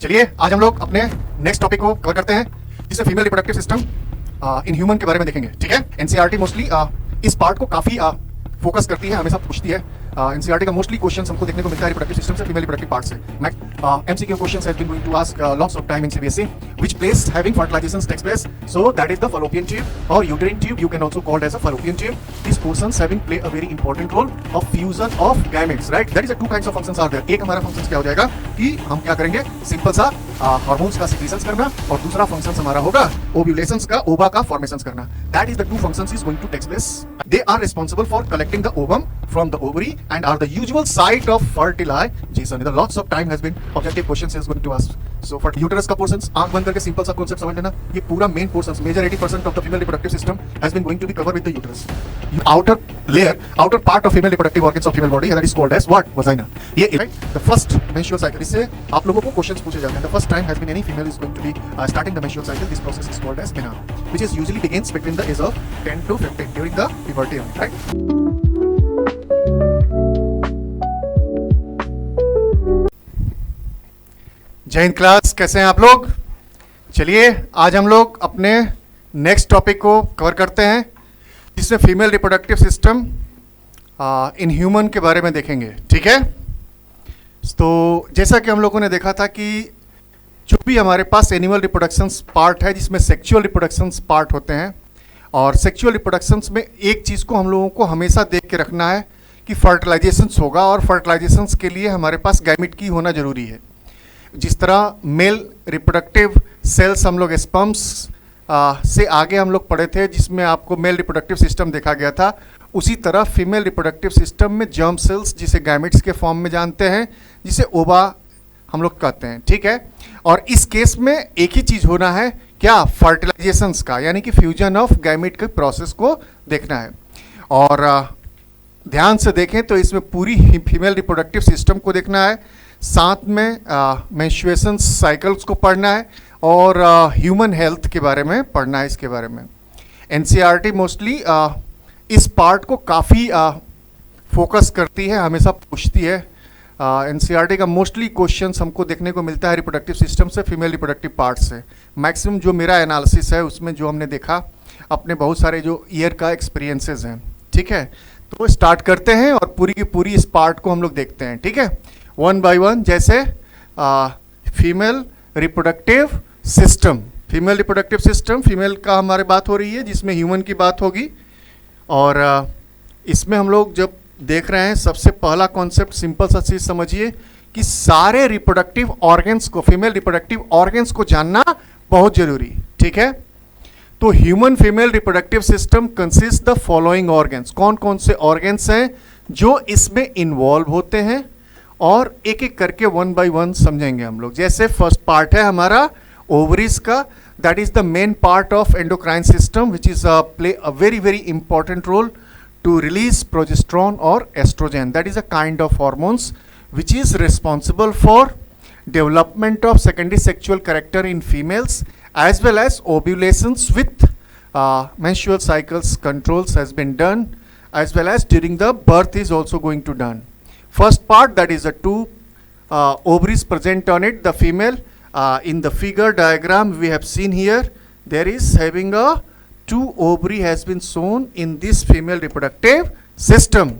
चलिए आज हम लोग अपने नेक्स्ट टॉपिक को कवर करते हैं जिसमें female reproductive system in human के बारे में देखेंगे। ठीक है, एनसीईआरटी मोस्टली इस पार्ट को काफी फोकस करती है, हमेशा पूछती है। एनसीईआरटी का मोस्टली क्वेश्चंस हमको देखने को मिलता है रिप्रोडक्टिव सिस्टम से, फीमेल रिप्रोडक्टिव पार्ट से। MCQ questions has been going to ask lots of time in CBSE which place having fertilization takes place, so that is the fallopian tube or uterine tube, you can also called as a fallopian tube. These portions having play a very important role of fusion of gametes, right? That is the two kinds of functions are there. एक हमारा functions क्या हो जाएगा कि हम क्या करेंगे, simple सा हार्मोन्स का सिक्रीशंस करना, और दूसरा फंक्शंस हमारा होगा ओव्यूलेशंस का, ओवा का फॉर्मेशंस करना। That is the two functions is going to take place. They are responsible for collecting the ovum from the ovary and are the usual site of fertilization. There lots of time has been objective questions is going to ask. So for uterus का portions, आंख बंद करके simple सा concept समझ लेना, ये पूरा main portions, major 80% of the female reproductive system has been going to be covered with the uterus. Outer layer, outer part of female reproductive organs of female body that is called as what? Vagina. ये right? The first menstrual cycle. इससे आप लोगों को questions पूछे जाते हैं. The first time has been any female is going to be starting the menstrual cycle. This process is called as menarche, which is usually begins between the age of 10 to 15 during the puberty, right? जय Hind class, कैसे हैं आप लोग? चलिए आज हम लोग अपने नेक्स्ट टॉपिक को कवर करते हैं जिसमें female reproductive system in human के बारे में देखेंगे। ठीक है, तो जैसा कि हम लोगों ने देखा था कि जो भी हमारे पास एनिमल रिप्रोडक्शंस पार्ट है जिसमें सेक्सुअल रिप्रोडक्शंस पार्ट होते हैं, और सेक्सुअल रिप्रोडक्शंस में एक चीज़ को हम लोगों को हमेशा देख के रखना है कि फर्टिलाइजेशंस होगा, और फर्टिलाइजेशंस के लिए हमारे पास गैमेट की होना ज़रूरी है। जिस तरह मेल रिप्रोडक्टिव सेल्स हम लोग स्पर्म्स से आगे हम लोग पढ़े थे जिसमें आपको मेल रिप्रोडक्टिव सिस्टम देखा गया था, उसी तरह फीमेल रिप्रोडक्टिव सिस्टम में जर्म सेल्स जिसे गैमेट्स के फॉर्म में जानते हैं, जिसे ओवा हम लोग कहते हैं। ठीक है, और इस केस में एक ही चीज़ होना है, क्या? फर्टिलाइजेशंस का, यानी कि फ्यूजन ऑफ गैमेट के प्रोसेस को देखना है। और ध्यान से देखें तो इसमें पूरी फीमेल रिप्रोडक्टिव सिस्टम को देखना है, साथ में मेंस्ट्रुएशन साइकिल्स को पढ़ना है, और ह्यूमन हेल्थ के बारे में पढ़ना है। इसके बारे में एनसीईआरटी मोस्टली इस पार्ट को काफ़ी फोकस करती है, हमेशा पूछती है। एनसीईआरटी का मोस्टली क्वेश्चंस हमको देखने को मिलता है रिप्रोडक्टिव सिस्टम से, फीमेल रिप्रोडक्टिव पार्ट से। मैक्सिमम जो मेरा एनालिसिस है उसमें जो हमने देखा अपने बहुत सारे जो ईयर का एक्सपीरियंसेस हैं। ठीक है, तो स्टार्ट करते हैं और पूरी की पूरी इस पार्ट को हम लोग देखते हैं। ठीक है, वन बाय वन। जैसे female reproductive system, female reproductive system, female का हमारे बात हो रही है जिसमें ह्यूमन की बात होगी। और इसमें हम लोग जब देख रहे हैं, सबसे पहला कॉन्सेप्ट सिंपल सा चीज़ समझिए कि सारे रिप्रोडक्टिव ऑर्गन्स को, फीमेल रिप्रोडक्टिव ऑर्गन्स को जानना बहुत जरूरी। ठीक है, तो human female reproductive system consist the following organs. कौन कौन से ऑर्गन्स हैं जो इसमें इन्वॉल्व होते हैं, और एक एक करके वन बाय वन समझेंगे हम लोग। जैसे फर्स्ट पार्ट है हमारा ओवरीज का, that is the main part of endocrine system which is play a very very important role to release progesterone और oestrogen. That is a kind of hormones which is responsible for development of secondary sexual character in females as well as ovulations with menstrual cycles controls has been done, as well as during the birth is also going to done. First part, that is the two ovaries present on it, the female. In the figure diagram we have seen here, there is having a two ovary has been shown in this female reproductive system.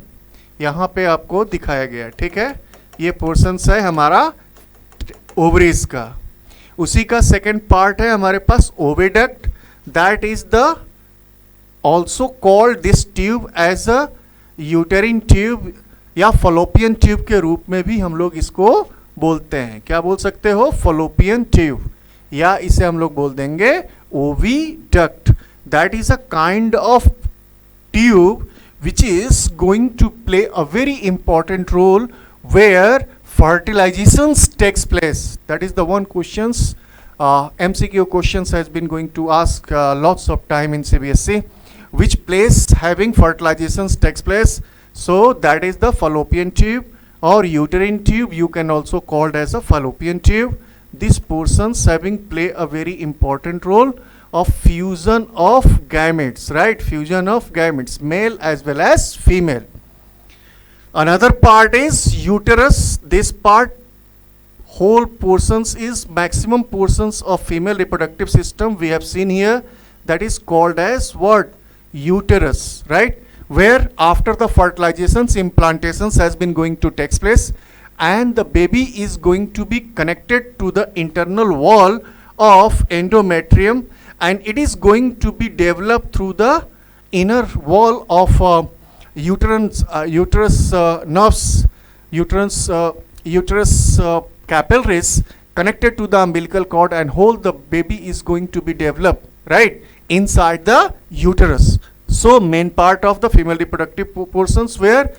यहाँ पे आपको दिखाया गया। ठीक है, ये portions है हमारा ओवरीज का। उसी का सेकेंड पार्ट है हमारे पास oviduct, that is the also called this tube as a uterine tube या फलोपियन ट्यूब के रूप में भी हम लोग इसको बोलते हैं। क्या बोल सकते हो? फलोपियन ट्यूब, या इसे हम लोग बोल देंगे oviduct. That is a kind of tube which is going to play a very important role where fertilizations takes place. That is the one questions, MCQ questions has been going to ask lots of time in CBSE. Which place having fertilizations takes place? So that is the fallopian tube or uterine tube. You can also called as a fallopian tube. These portions having play a very important role of fusion of gametes, right? Fusion of gametes, male as well as female. Another part is uterus. This part whole portions is maximum portions of female reproductive system we have seen here, that is called as what? Uterus, right? Where after the fertilizations, implantations has been going to take place, and the baby is going to be connected to the internal wall of endometrium, and it is going to be developed through the inner wall of uterus nerves, uterus capillaries connected to the umbilical cord, and whole the baby is going to be developed right inside the uterus. So main part of the female reproductive portions where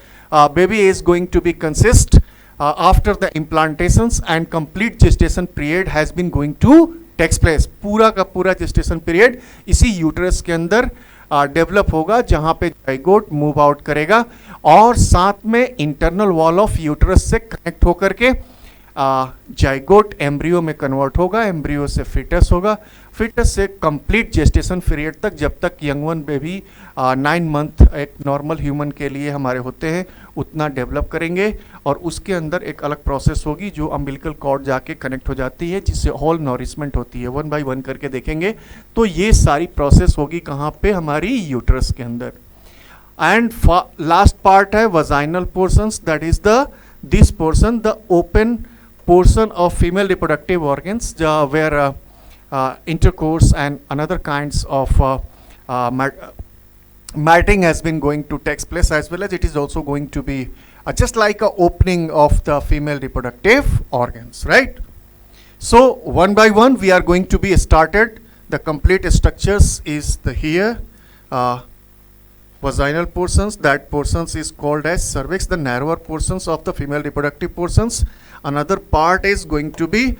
baby is going to be consist after the implantations and complete gestation period has been going to takes place. पूरा का पूरा gestation period इसी uterus के अंदर develop होगा, जहां पे zygote move out करेगा और साथ में इंटरनल वॉल ऑफ यूटरस से कनेक्ट होकर के जाइगोट एम्ब्रियो में कन्वर्ट होगा, एम्ब्रियो से फिटस होगा, फिटस से कंप्लीट जेस्टेशन पीरियड तक, जब तक यंग वन बेबी 9 मंथ एक नॉर्मल ह्यूमन के लिए हमारे होते हैं उतना डेवलप करेंगे, और उसके अंदर एक अलग प्रोसेस होगी जो अम्बिलिकल कॉर्ड जाके कनेक्ट हो जाती है, जिससे होल नॉरिशमेंट होती है. 1 बाय 1 करके देखेंगे तो ये सारी प्रोसेस होगी कहाँ पे? हमारी यूटरस के अंदर. एंड लास्ट पार्ट है vaginal portions, that is the this portion, the open portion of female reproductive organs where intercourse and another kinds of matting has been going to take place, as well as it is also going to be just like a opening of the female reproductive organs, right? So one by one we are going to be started. The complete structures is the here vaginal portions, that portions is called as cervix, the narrower portions of the female reproductive portions. Another part is going to be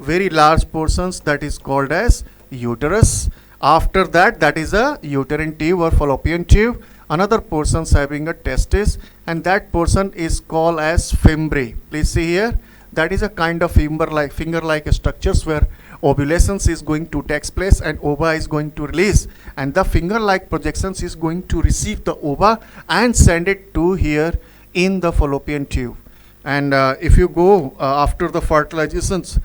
very large portions, that is called as uterus. After that, that is a uterine tube or fallopian tube. Another portions having a testis, and that portion is called as fimbriae. Please see here, that is a kind of finger-like structures where ovulations is going to take place and ova is going to release, and the finger-like projections is going to receive the ova and send it to here in the fallopian tube. And if you go after the fertilizations,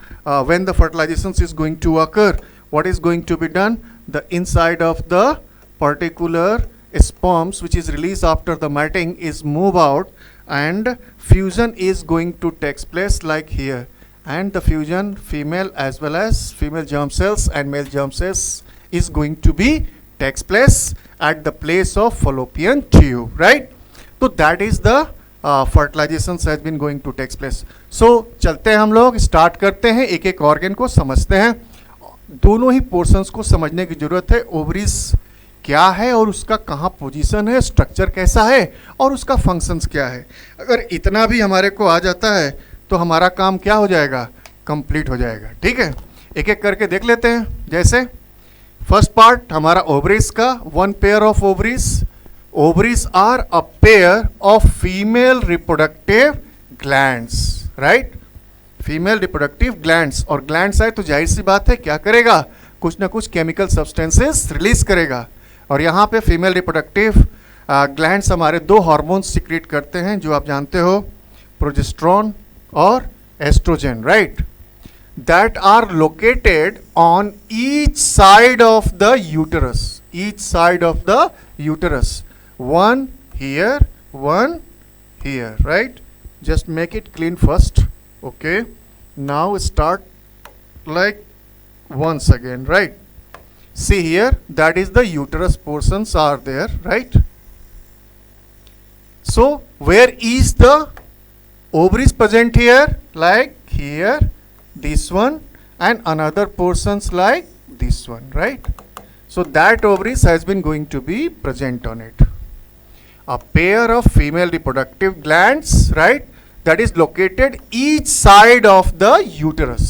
when the fertilizations is going to occur, what is going to be done? The inside of the particular sperms which is released after the matting is move out, and fusion is going to take place like here, and the fusion female as well as female germ cells and male germ cells is going to be takes place at the place of fallopian tube, right? So that is the fertilizations has been going to take place. So चलते हैं हम लोग, start करते हैं, एक एक organ को समझते हैं. दोनों ही पोर्शंस को समझने की जरूरत है. ओवरीज क्या है और उसका कहाँ पोजीशन है, स्ट्रक्चर कैसा है और उसका फंक्शंस क्या है. अगर इतना भी हमारे को आ जाता है तो हमारा काम क्या हो जाएगा? कंप्लीट हो जाएगा. ठीक है, एक एक करके देख लेते हैं. जैसे फर्स्ट पार्ट हमारा ओवरीज का, one pair of ovaries. Ovaries are a pair of female reproductive glands, right? Female reproductive glands, और ग्लैंड्स है तो जाहिर सी बात है क्या करेगा? कुछ ना कुछ केमिकल सब्सटेंसेस रिलीज करेगा. और यहाँ पे फीमेल रिप्रोडक्टिव ग्लैंड्स हमारे दो हार्मोन्स सिक्रीट करते हैं जो आप जानते हो, प्रोजेस्टेरोन और estrogen, right? That are located on each side of the uterus, each side of the uterus. One here, one here, right? Just make it clean first. Okay, now start like once again, right? See here, that is the uterus portions are there, right? So where is the ovaries present here? Like here, this one, and another portions like this one, right? So that ovaries has been going to be present on it. A pair of female reproductive glands, right, that is located each side of the uterus.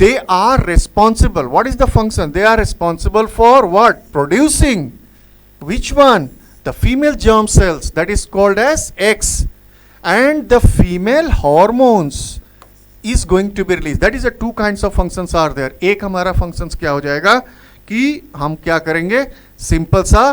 They are responsible. What is the function? They are responsible for what? Producing which one? The female germ cells, that is called as eggs, and the female hormones is going to be released. That is the two kinds of functions are there. एक हमारा functions क्या हो जाएगा कि हम क्या करेंगे? Simple सा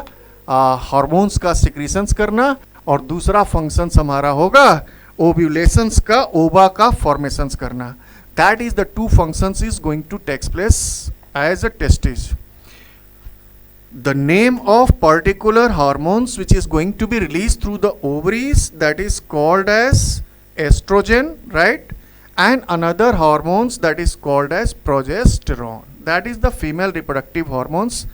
हार्मोन्स का सिक्रीशंस करना, और दूसरा फंक्शंस हमारा होगा ओव्यूलेशंस का, ओवा का फॉर्मेशंस करना. that is the two functions is going to take place as a testis. The name of particular hormones which is going to be released through the ovaries, that is called as estrogen, right? And another hormones that is called as progesterone. That is the female reproductive hormones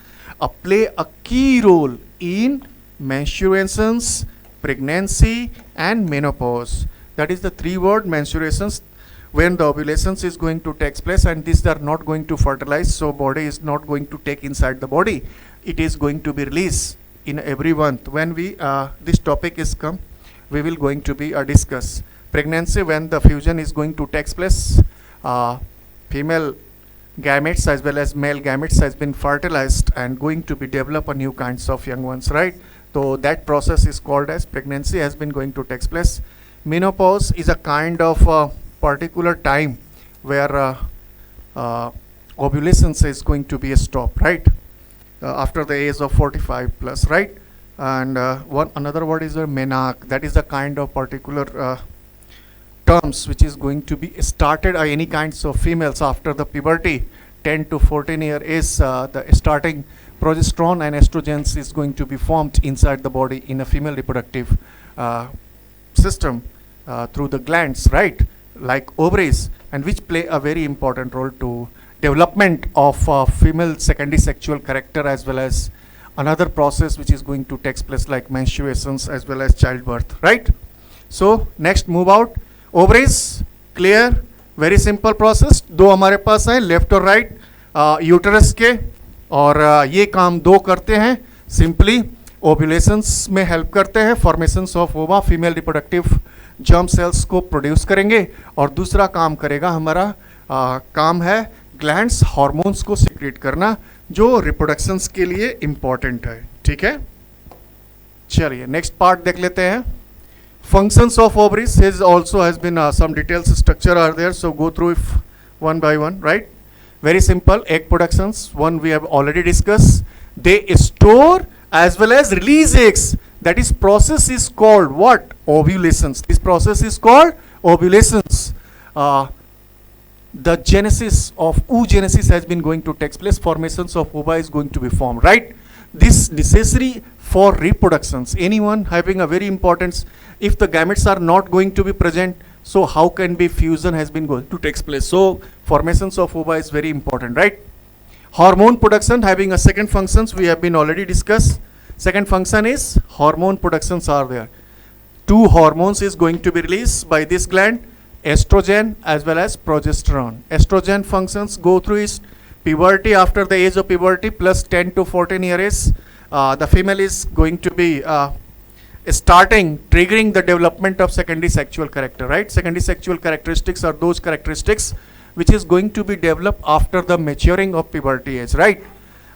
play a key role in menstruations, pregnancy and menopause. That is the three word menstruations, when the ovulations is going to take place, and these are not going to fertilize, so body is not going to take inside the body. It is going to be released in every month. When we this topic is come, we will going to be discuss pregnancy, when the fusion is going to take place. Female gametes as well as male gametes has been fertilized and going to be develop a new kinds of young ones, right? So that process is called as pregnancy, has been going to take place. Menopause is a kind of particular time where ovulations is going to be stopped, right? After the age of 45 plus, right? And another word is a menarche. That is the kind of particular terms which is going to be started any kinds of females after the puberty. 10 to 14 year is the starting progesterone and estrogens is going to be formed inside the body in a female reproductive system through the glands, right? Like ovaries, and which play a very important role to development of female secondary sexual character, as well as another process which is going to take place like menstruations as well as childbirth, right? So next move out, ovaries, clear, very simple process. दो हमारे पास हैं, left और right uterus के, और ये काम दो करते हैं, सिंपली ओव्यूलेशंस में हेल्प करते हैं, फॉर्मेशंस ऑफ ओवा, फीमेल रिप्रोडक्टिव जर्म सेल्स को प्रोड्यूस करेंगे, और दूसरा काम करेगा हमारा काम है ग्लैंड्स हार्मोन्स को सिक्रेट करना, जो रिप्रोडक्शंस के लिए इंपॉर्टेंट है, ठीक है? चलिए नेक्स्ट पार्ट देख लेते हैं. Functions of ovaries is also has been some details structure are there, so go through if one by one, right? Very simple. Egg productions, one we have already discussed. They store as well as release eggs. That is process is called what? Ovulations. This process is called ovulations. The genesis of oogenesis has been going to take place. Formations of ova is going to be formed, right? This necessary for reproductions. Anyone having a very importance, if the gametes are not going to be present, so how can be fusion has been going to take place? So formations of ova is very important, right? Hormone production having a second functions we have been already discussed. Second function is hormone productions are there. Two hormones is going to be released by this gland, estrogen as well as progesterone. Estrogen functions go through is puberty, after the age of puberty plus 10 to 14 years, the female is going to be starting triggering the development of secondary sexual character, right? Secondary sexual characteristics are those characteristics which is going to be developed after the maturing of puberty age, right?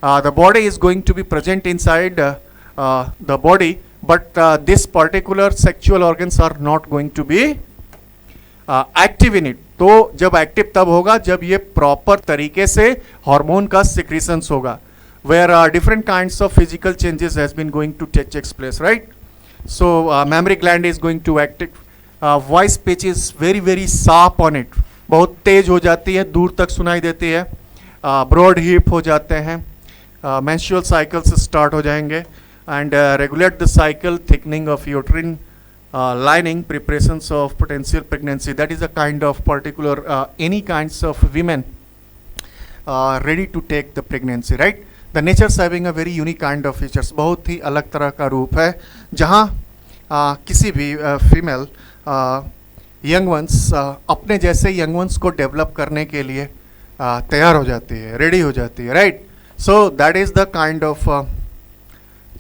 The body is going to be present inside the body, but this particular sexual organs are not going to be active in it. तो जब active तब होगा जब ये proper तरीके से hormone का secretions होगा, where different kinds of physical changes has been going to take place, right? So mammary gland is going to active, voice pitch is very very sharp on it, बहुत तेज हो जाती है, दूर तक सुनाई देती है, ब्रॉड हिप हो जाते हैं, मेंस्ट्रुअल साइकिल्स स्टार्ट हो जाएंगे, and regulate the cycle, thickening of uterine lining, preparations of potential pregnancy. That is a kind of particular any kinds of women ready to take the pregnancy, right? The nature's having a very unique kind of features. बहुत ही अलग तरह का रूप है जहाँ किसी भी female young ones अपने जैसे यंग वंस को डेवलप करने के लिए तैयार हो जाती है, रेडी हो जाती है, right? So that is the kind of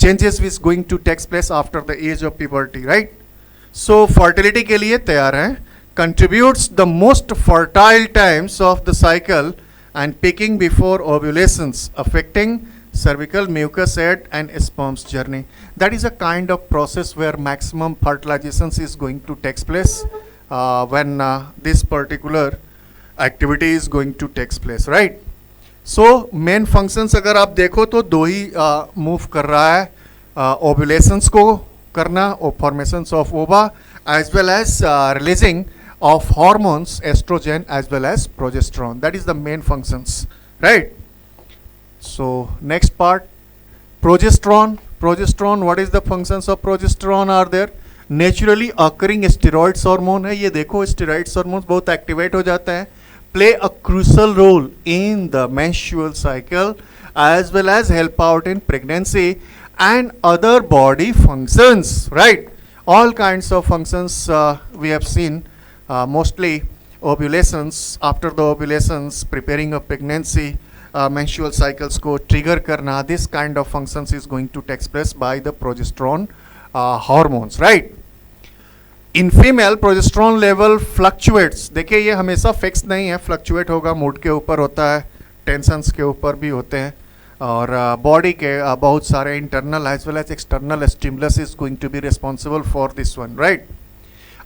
changes which going to takes place after the age of puberty, right? So fertility के लिए तैयार हैं, contributes the most fertile times of the cycle and picking before ovulations affecting cervical mucous head and sperm's journey. That is a kind of process where maximum fertilization is going to take place when this particular activity is going to take place, right? So main functions अगर आप देखो तो दो ही move कर रहा है, ovulations को करना और formations of ova as well as releasing of hormones, estrogen as well as progesterone. That is the main functions, right? So next part, progesterone. Progesterone, what is the functions of progesterone are there? Naturally occurring steroids hormone है, ये देखो steroids hormone बहुत activate हो जाते हैं, play a crucial role in the menstrual cycle as well as help out in pregnancy and other body functions, right? All kinds of functions we have seen, mostly ovulations, after the ovulations, preparing a pregnancy, menstrual cycles को trigger करना, this kind of functions is going to take place by the progesterone hormones, right? In female progesterone level fluctuates. देखिए ये हमेशा fix नहीं है, fluctuate होगा, mood के ऊपर होता है, टेंशंस के ऊपर भी होते हैं, और बॉडी के बहुत सारे internal as well as external stimulus is going to be responsible for this one, right?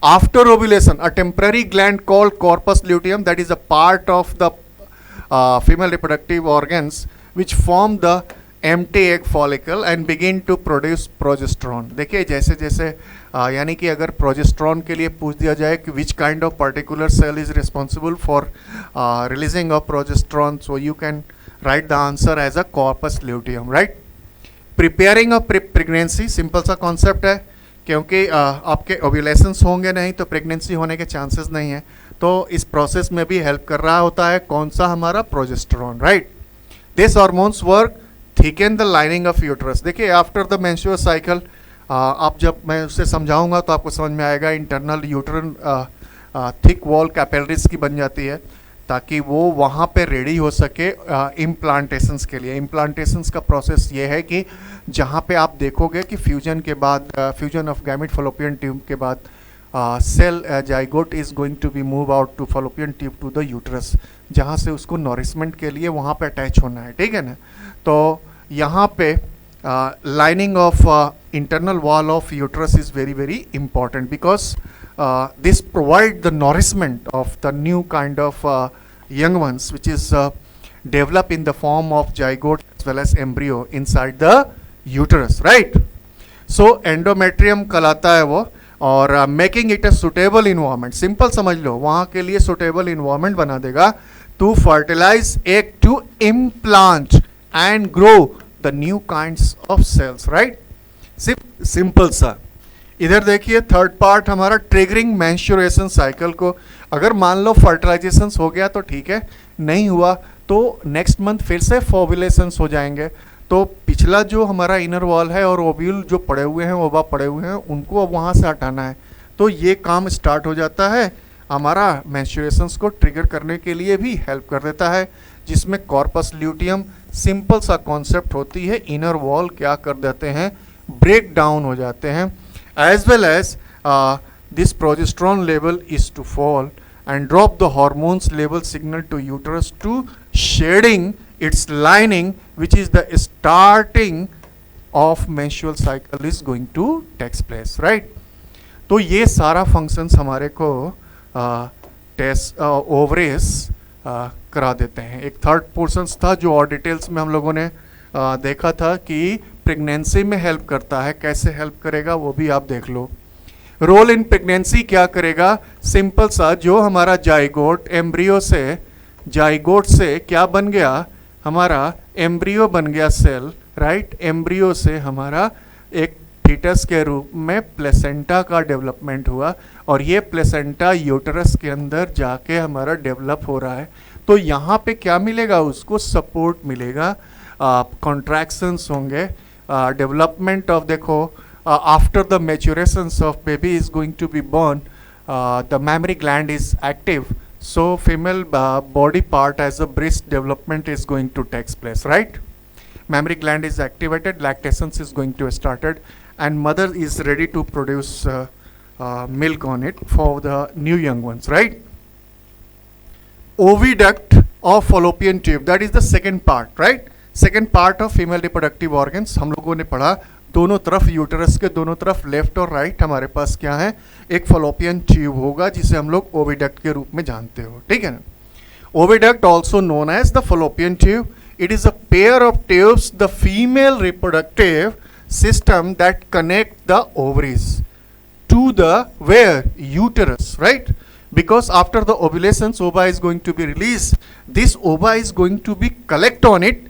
After ovulation, a temporary gland called corpus luteum, that is a part of the female reproductive organs which form the empty egg follicle and begin to produce progesterone. देखिए जैसे जैसे यानी कि अगर progesterone के लिए पूछ दिया जाए कि which kind of particular cell is responsible for releasing of progesterone, so you can write the answer as a corpus luteum, right? Preparing a pregnancy, simple सा कॉन्सेप्ट है, क्योंकि आपके ओव्यूलेशंस होंगे नहीं तो प्रेगनेंसी होने के चांसेस नहीं है, तो इस प्रोसेस में भी हेल्प कर रहा होता है कौन सा? हमारा progesterone, right? This hormones work thicken the lining of uterus. देखिए आफ्टर द मेंस्ट्रुअल साइकिल, आप जब मैं उससे समझाऊंगा तो आपको समझ में आएगा, इंटरनल यूट्रन थिक वॉल कैपिलरीज की बन जाती है ताकि वो वहाँ पे रेडी हो सके इम्प्लांटेशंस के लिए. इम्प्लांटेशंस का प्रोसेस ये है कि जहाँ पे आप देखोगे कि फ्यूजन के बाद, fusion of gamete fallopian tube के बाद cell zygote is going to be move out to fallopian tube to the uterus, जहाँ से उसको नॉरिशमेंट के लिए वहाँ पे अटैच होना है, ठीक है ना? तो यहाँ पे lining of internal wall of uterus is very very important because this provide the nourishment of the new kind of young ones which is developed in the form of zygote as well as embryo inside the uterus, right? So endometrium कहलाता है वो, और making it a suitable environment, simple समझ लो, वहाँ के लिए suitable environment बना देगा to fertilize egg to implant and grow the new kinds of cells, right? Simple सा. इधर देखिए थर्ड पार्ट हमारा ट्रिगरिंग मेंस्ट्रुएशन साइकिल को, अगर मान लो फर्टिलाइजेशन हो गया तो ठीक है, नहीं हुआ तो नेक्स्ट मंथ फिर से ओव्यूलेशंस हो जाएंगे, तो पिछला जो हमारा इनर वॉल है और ओव्यूल जो पड़े हुए हैं, ओवा पड़े हुए हैं, उनको अब वहाँ से हटाना है, तो ये काम स्टार्ट हो जाता है, हमारा मेंस्ट्रुएशंस को ट्रिगर करने के लिए भी हेल्प कर देता है, जिसमें कॉर्पस ल्यूटियम सिंपल सा कॉन्सेप्ट होती है, इनर वॉल क्या कर देते हैं, ब्रेक डाउन हो जाते हैं, as well as this progesterone level is to fall and drop the hormones level signal to uterus to shedding its lining, which is the starting of menstrual cycle is going to takes place, right? तो ये सारा functions हमारे को test ओवरेज करा देते हैं. एक third portions था जो और डिटेल्स में हम लोगों ने देखा था कि प्रेगनेंसी में हेल्प करता है, कैसे हेल्प करेगा वो भी आप देख लो. रोल इन प्रेगनेंसी क्या करेगा, सिंपल सा, जो हमारा जाइगोट एम्ब्रियो से, जाइगोट से क्या बन गया, हमारा एम्ब्रियो बन गया सेल, राइट? एम्ब्रियो से हमारा एक फीटस के रूप में प्लेसेंटा का डेवलपमेंट हुआ, और ये प्लेसेंटा यूटरस के अंदर जाके हमारा डेवलप हो रहा है, तो यहाँ पे क्या मिलेगा, उसको सपोर्ट मिलेगा, कॉन्ट्रैक्शंस होंगे, डेवलपमेंट ऑफ, देखो after the maturations of baby is going to be born, the mammary gland is active, so female body part as a breast development is going to take place, right? Mammary gland is activated, lactation is going to started, and mother is ready to produce milk on it for the new young ones, right? Oviduct of fallopian tube, that is the second part, right? Second part of female reproductive organs हम लोगों ने पढ़ा, दोनों तरफ uterus के दोनों तरफ left और राइट हमारे पास क्या है, एक फॉलोपियन ट्यूब होगा जिसे हम लोग ओविडक्ट के रूप में जानते हो, ठीक है ना? Oviduct also known as the fallopian tube, it is a pair of tubes the female reproductive system that connect the ovaries to the where uterus, right? because after the ovulation ova is going to be released. This ova is going to be collect on it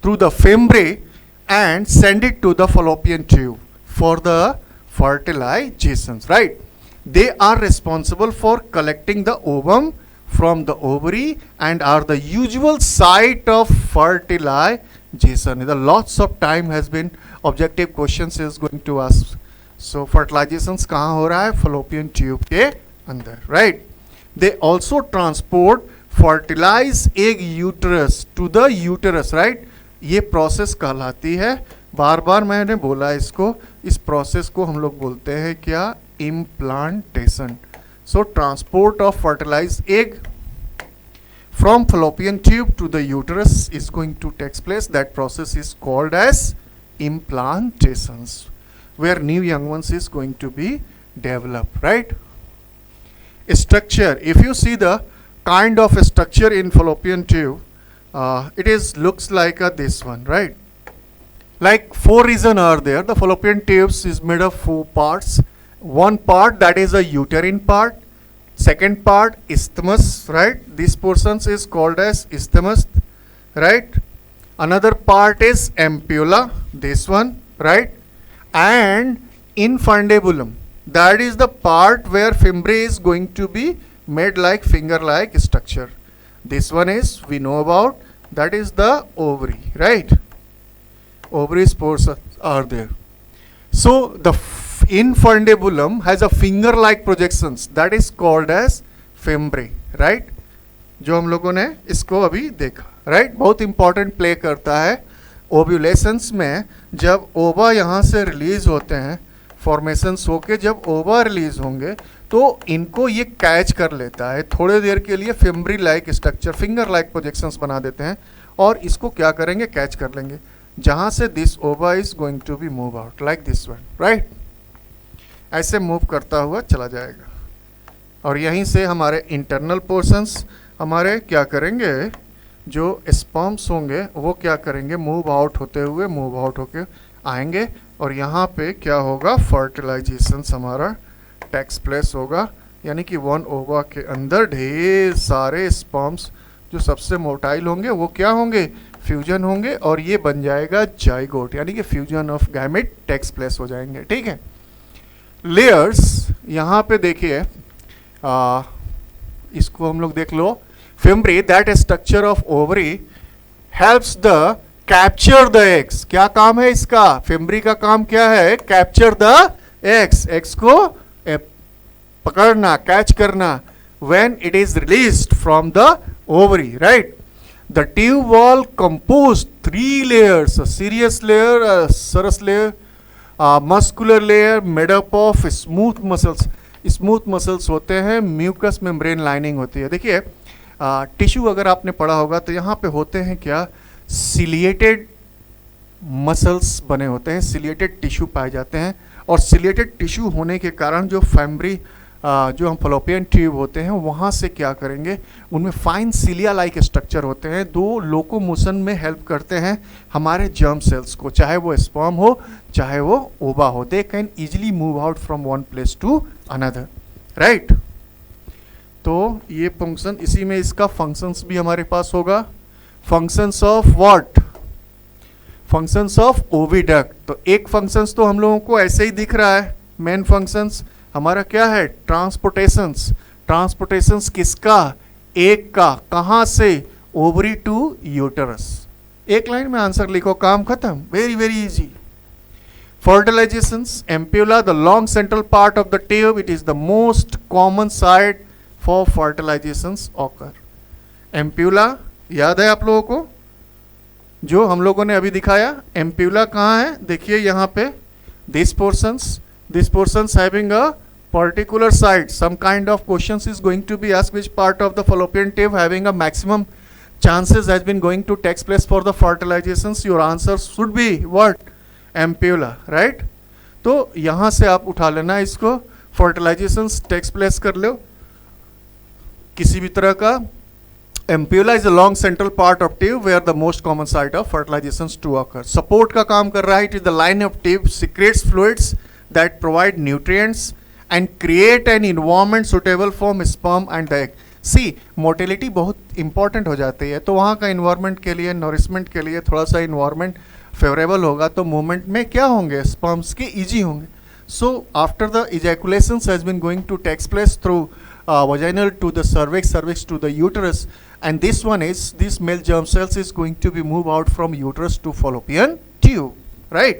through the fembrae and send it to the fallopian tube for the fertilizations, right? They are responsible for collecting the ovum from the ovary and are the usual site of fertilization. The lots of time has been objective questions is going to ask. So fertilizations कहाँ हो रहा है? fallopian tube के अंदर, right? They also transport fertilized egg uterus to the uterus, right? ये process कहलाती है, बार बार मैंने बोला इसको, इस प्रोसेस को हम लोग बोलते हैं क्या? Implantation. So transport of fertilized egg from fallopian tube to the uterus is going to take place. That process is called as implantations, where new young ones is going to be developed, right? Structure, if you see the kind of structure in fallopian tube, it is looks like this one, right? Like 4 regions are there. The fallopian tubes is made of 4 parts. One part, that is a uterine part. Second part, isthmus, right? This portion is called as isthmus, right? Another part is ampulla, this one, right? And infundibulum, that is the part where fembrae is going to be made like finger-like structure. This one is, we know about, that is the ovary, right? Ovary spores are there. So the infundibulum has a finger-like projections, that is called as fembrae, right? जो हम लोगों ने इसको अभी देखा, right? बहुत important play करता है ओव्यूलेशंस में. जब ओवा यहाँ से रिलीज होते हैं, फॉर्मेशंस होके जब ओवा रिलीज होंगे तो इनको ये कैच कर लेता है, थोड़े देर के लिए fimbriae like structure, finger like projections बना देते हैं और इसको क्या करेंगे? कैच कर लेंगे, जहाँ से this ova is going to be move out like this one, right? ऐसे मूव करता हुआ चला जाएगा और यहीं से हमारे इंटरनल पोर्शंस हमारे क्या करेंगे? जो स्पर्म्स होंगे वो क्या करेंगे? मूव आउट होते हुए मूव आउट होके आएंगे और यहाँ पे क्या होगा? फर्टिलाइजेशन हमारा टेक्स प्लेस होगा, यानी कि वन ओवा के अंदर ढेर सारे स्पर्म्स जो सबसे मोटाइल होंगे वो क्या होंगे? फ्यूजन होंगे और ये बन जाएगा जाइगोट, यानी कि fusion of gamete takes place हो जाएंगे, ठीक है? लेयर्स, यहाँ पे देखिए, इसको हम लोग देख लो. Fimbriae, that structure of ovary helps the capture the eggs. क्या काम है इसका? फेम्ब्री का काम क्या है? कैप्चर द एग्स, एग्स को पकड़ना, कैच करना. When it is released from the ovary, right? The tube wall compose 3 layers, a serous layer, a serous layer, muscular layer made up of smooth muscles. Smooth muscles होते हैं, mucus membrane lining होती है. देखिए tissue अगर आपने पढ़ा होगा तो यहाँ पे होते हैं क्या? सिलिएटेड मसल्स बने होते हैं, सिलिएटेड टिश्यू पाए जाते हैं और सिलिएटेड टिश्यू होने के कारण जो फेम्ब्री जो हम फलोपियन ट्यूब होते हैं वहाँ से क्या करेंगे? उनमें फाइन सिलिया लाइक स्ट्रक्चर होते हैं, दो लोकोमोशन में हेल्प करते हैं हमारे जर्म सेल्स को, चाहे वो स्पर्म हो चाहे वो ओवा हो. They can easily move out from one place to another, right? तो ये फंक्शन, इसी में इसका फंक्शंस भी हमारे पास होगा. Functions of what? Functions of oviduct. तो एक फंक्शंस तो हम लोगों को ऐसे ही दिख रहा है. मेन फंक्शंस हमारा क्या है? ट्रांसपोर्टेशंस. ट्रांसपोर्टेशंस किसका? एक का. कहाँ से? Ovary to uterus. एक लाइन में आंसर लिखो, काम खत्म. Very very easy. Fertilizations, ampulla, the long central part of the tube, it is the most common site for fertilizations occur. Ampulla याद है आप लोगों को? जो हम लोगों ने अभी दिखाया. ampulla कहाँ है? देखिए यहाँ पे, this portions having a particular site. Some kind of questions is going to be asked, which part of the fallopian tube having a maximum chances has been going to take place for the fertilizations. Your answer should be what? ampulla, right? तो यहाँ से आप उठा लेना इसको, फर्टिलाइजेशंस takes place कर लो किसी भी तरह का. ampulla is a long central part of tube where the most common site of fertilizations to occur. Support का काम कर रहा है. It is the line of tube secretes fluids that provide nutrients and create an environment suitable for sperm and the egg. सी motility बहुत important हो जाती है, तो वहाँ का इन्वायरमेंट के लिए, नरिशमेंट के लिए थोड़ा सा इन्वायरमेंट फेवरेबल होगा तो मूवमेंट में क्या होंगे, स्पर्म्स के ईजी होंगे. So after the ejaculations has been going to takes place through vaginal to the cervix, cervix to the uterus, and this one is, this male germ cells is going to be moved out from uterus to fallopian tube, right?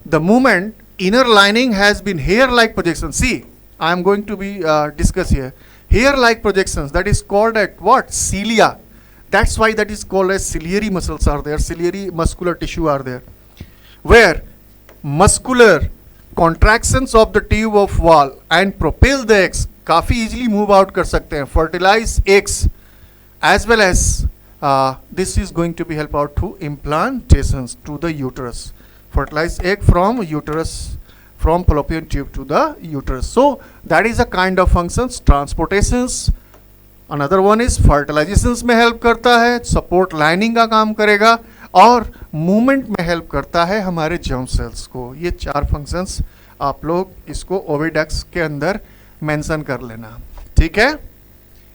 The movement inner lining has been hair-like projection. See, I am going to be discuss here hair-like projections, that is called at what, cilia. That's why that is called as ciliary muscles are there, ciliary muscular tissue are there, where muscular contractions of the tube of wall and propel the eggs काफ़ी easily move out कर सकते हैं, fertilize eggs, as well as this is going to be help out to implantations to the uterus, fertilize egg from uterus, from fallopian tube to the uterus. So that is a kind of functions. Transportations, another one is fertilizations में help करता है, support lining का काम करेगा, और movement में help करता है हमारे जर्म सेल्स को. ये चार फंक्शंस आप लोग इसको ओविडक्ट्स के अंदर मेंशन कर लेना, ठीक है.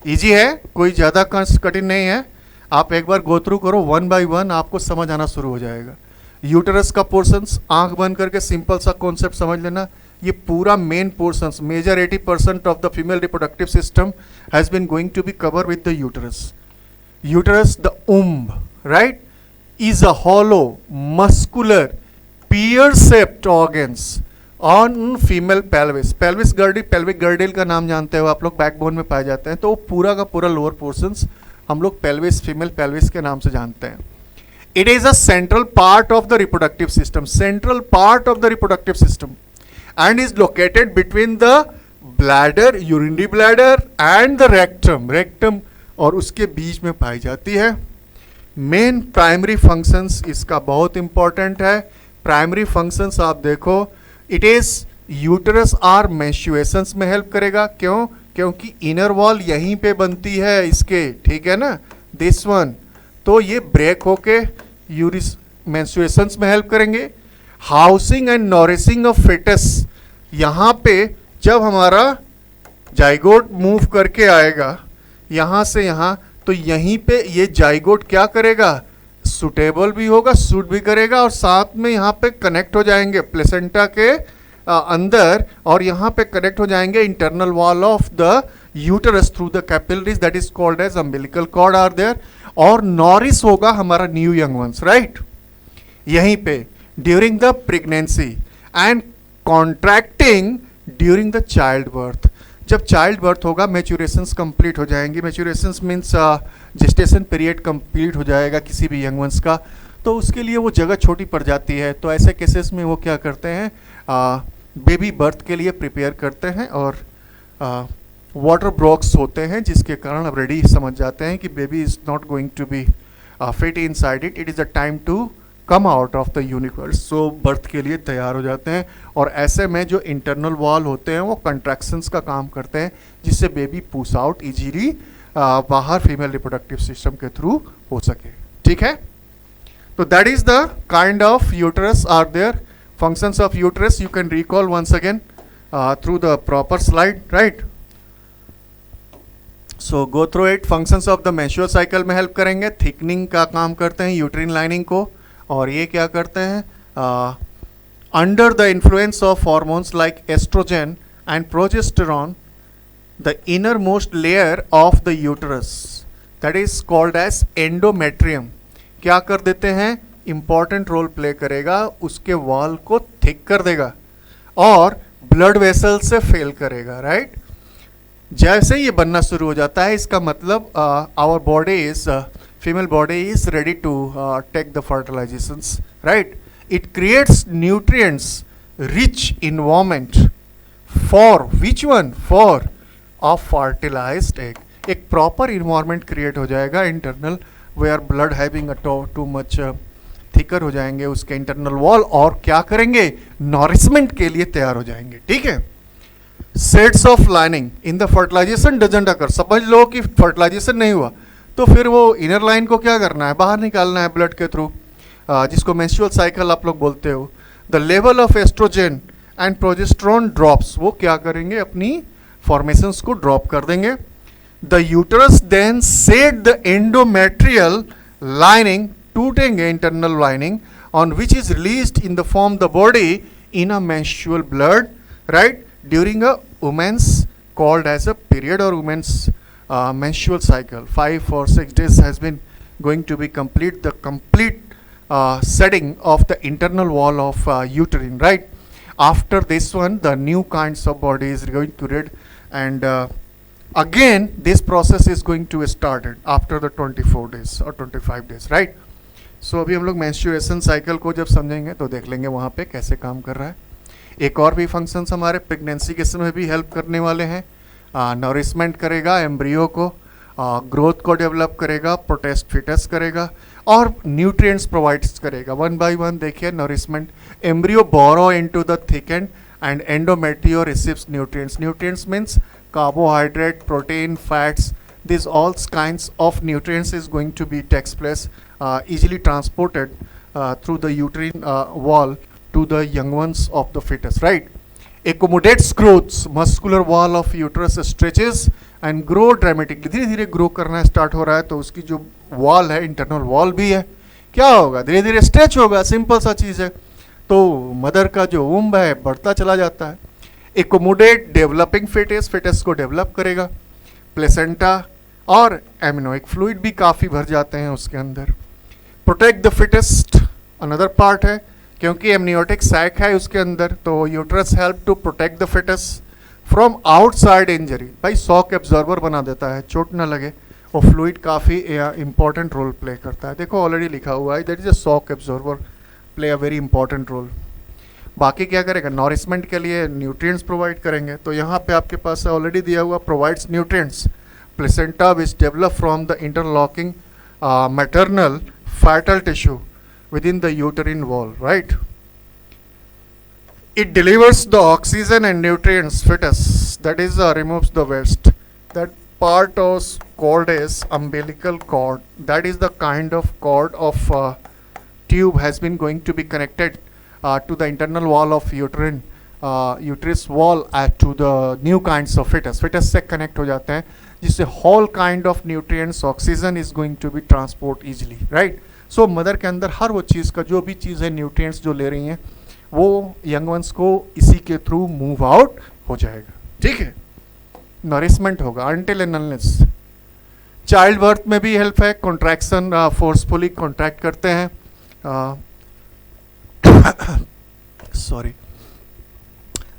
इजी है, कोई ज़्यादा कठिन नहीं है. आप एक बार गो थ्रू करो, वन बाय वन आपको समझ आना शुरू हो जाएगा. यूटरस का पोर्शंस, आंख बंद करके सिंपल सा कॉन्सेप्ट समझ लेना. ये पूरा main portions, major 80% of the female reproductive system has been going to be cover with the uterus. Uterus, the womb, right, is a hollow, muscular, pear-shaped organs on female pelvis. pelvis girdle, pelvic girdle का नाम जानते हो आप लोग, backbone में पाए जाते हैं. तो पूरा का पूरा लोअर पोर्शंस हम लोग pelvis, फीमेल pelvis के नाम से जानते हैं. It is a central part of the reproductive system, central part of the reproductive system, and is located between the bladder, urinary bladder and the rectum, rectum और उसके बीच में पाई जाती है. मेन प्राइमरी फंक्शंस इसका बहुत इंपॉर्टेंट है. Primary functions आप देखो, it is uterus are menstruations में हेल्प करेगा. क्यों? क्योंकि इनर वॉल यहीं पे बनती है इसके, ठीक है ना, दिस वन. तो ये ब्रेक होके यूरिस मेंस्ट्रुएशंस में हेल्प करेंगे. Housing and nourishing of fetus, यहाँ पे जब हमारा जाइगोट मूव करके आएगा यहाँ से यहाँ, तो यहीं पे ये जाइगोट क्या करेगा, सुटेबल भी होगा, सूट भी करेगा, और साथ में यहाँ पे कनेक्ट हो जाएंगे प्लेसेंटा के अंदर, और यहाँ पे कनेक्ट हो जाएंगे internal wall of the uterus through the capillaries, that is called as umbilical cord are there. और नॉरिस होगा हमारा न्यू यंग वंस, राइट, यहीं पे during the pregnancy and contracting during the child birth. जब child birth होगा maturations complete हो जाएंगी. Maturations means gestation period complete हो जाएगा किसी भी यंग वंस का, तो उसके लिए वो जगह छोटी पड़ जाती है. तो ऐसे केसेस में वो क्या करते हैं, बेबी बर्थ के लिए प्रिपेयर करते हैं, और वाटर ब्रॉक्स होते हैं जिसके कारण अब रेडी समझ जाते हैं कि baby is not going to be fit inside it, it is the time to come out of the universe. So birth के लिए तैयार हो जाते हैं, और ऐसे में जो इंटरनल वॉल होते हैं वो कंट्रैक्शंस का काम करते हैं, जिससे बेबी पुश आउट इजीली बाहर फीमेल रिप्रोडक्टिव सिस्टम के थ्रू हो सके, ठीक है. तो that is the kind of uterus are there. Functions of uterus you can recall once again through the proper slide, right. So go through it. Functions of the menstrual cycle में help करेंगे, thickening का काम करते हैं uterine lining को, और ये क्या करते हैं, under the influence of hormones like estrogen and progesterone, the innermost layer of the uterus, that is called as endometrium, क्या कर देते हैं, इंपॉर्टेंट रोल प्ले करेगा, उसके वॉल को थिक कर देगा और ब्लड वेसल से फेल करेगा, राइट. जैसे ये बनना शुरू हो जाता है, इसका मतलब our body is female body is ready to take the fertilizations, right. It creates nutrients rich environment for which one, for a fertilized egg. एक proper environment create हो जाएगा internal, where blood having a too much thicker हो जाएंगे उसके internal wall, और क्या करेंगे, nourishment के लिए तैयार हो जाएंगे, ठीक है. Sets of lining in the fertilization doesn't occur. समझ लो कि fertilization नहीं हुआ तो फिर वो इनर लाइन को क्या करना है, बाहर निकालना है ब्लड के थ्रू, जिसको मेंस्ट्रुअल साइकिल आप लोग बोलते हो. The level of oestrogen and progesterone drops, वो क्या करेंगे, अपनी फॉर्मेशंस को ड्रॉप कर देंगे. The uterus then set the endometrial lining, टूटेंगे internal lining, on which is released in the form the body in a menstrual blood, right, during a woman's called as a period or woman's menstrual cycle. 5 or 6 days has been going to be complete, the complete setting of the internal wall of uterine, right. After this one, the new kinds of body is going to read, and again this process is going to start after the 24 days or 25 days, right. सो अभी हम लोग menstruation cycle को जब समझेंगे तो देख लेंगे वहाँ पे कैसे काम कर रहा है. एक और भी फंक्शंस हमारे प्रेगनेंसी के समय भी हेल्प करने वाले हैं. नरिशमेंट करेगा एम्ब्रियो को, ग्रोथ को डेवलप करेगा, प्रोटेस्ट फिटस करेगा और न्यूट्रिएंट्स प्रोवाइड्स करेगा. वन बाय वन देखिए. Nourishment, embryo burrow into the thickened and endometrium receives nutrients. Nutrients means carbohydrate, protein, fats, these all kinds of nutrients is going to be takes place, easily transported through the uterine wall to the young ones of the fetus, right. Accommodates growths, muscular wall of uterus stretches and grow dramatically. धीरे धीरे grow करना start हो रहा है तो उसकी जो wall है, इंटरनल वॉल भी है, क्या होगा, धीरे धीरे स्ट्रेच होगा. सिंपल सा चीज़ है. तो मदर का जो वुम्ब है बढ़ता चला जाता है. एकोमोडेट डेवलपिंग फिटस, फिटस को डेवलप करेगा. प्लेसेंटा और एमनियोइक फ्लूइड भी काफ़ी भर जाते हैं उसके अंदर. Protect the fetus another part है, क्योंकि एमनियोटिक सैक है उसके अंदर, तो uterus help to protect the fetus from outside injury. भाई शॉक एब्जॉर्बर बना देता है, चोट ना लगे. और फ्लूइड काफ़ी इंपॉर्टेंट रोल प्ले करता है. देखो ऑलरेडी लिखा हुआ है, that is a shock absorber play a very important role. बाकी क्या करेगा, नॉरिशमेंट के लिए न्यूट्रिएंट्स प्रोवाइड करेंगे. तो यहाँ पे आपके पास ऑलरेडी दिया हुआ, provides nutrients. Placenta which develop from the interlocking maternal fetal tissue within the uterine wall, right. It delivers the oxygen and nutrients fetus, that is removes the waste. That part is called as umbilical cord. That is the kind of cord of tube has been going to be connected to the internal wall of uterine uterus wall to the new kinds of fetus. Fetus से connect हो जाते हैं, जिससे whole kind of nutrients, oxygen is going to be transport easily, right. So mother के अंदर हर वो चीज़ का, जो भी चीज़ है, न्यूट्रिएंट्स जो ले रही हैं, वो यंग वंस को इसी के थ्रू मूव आउट हो जाएगा. ठीक है. नरिशमेंट होगा until and unless. Child birth में भी हेल्प है. कॉन्ट्रैक्शन, फोर्सफुली कॉन्ट्रैक्ट करते हैं. Sorry.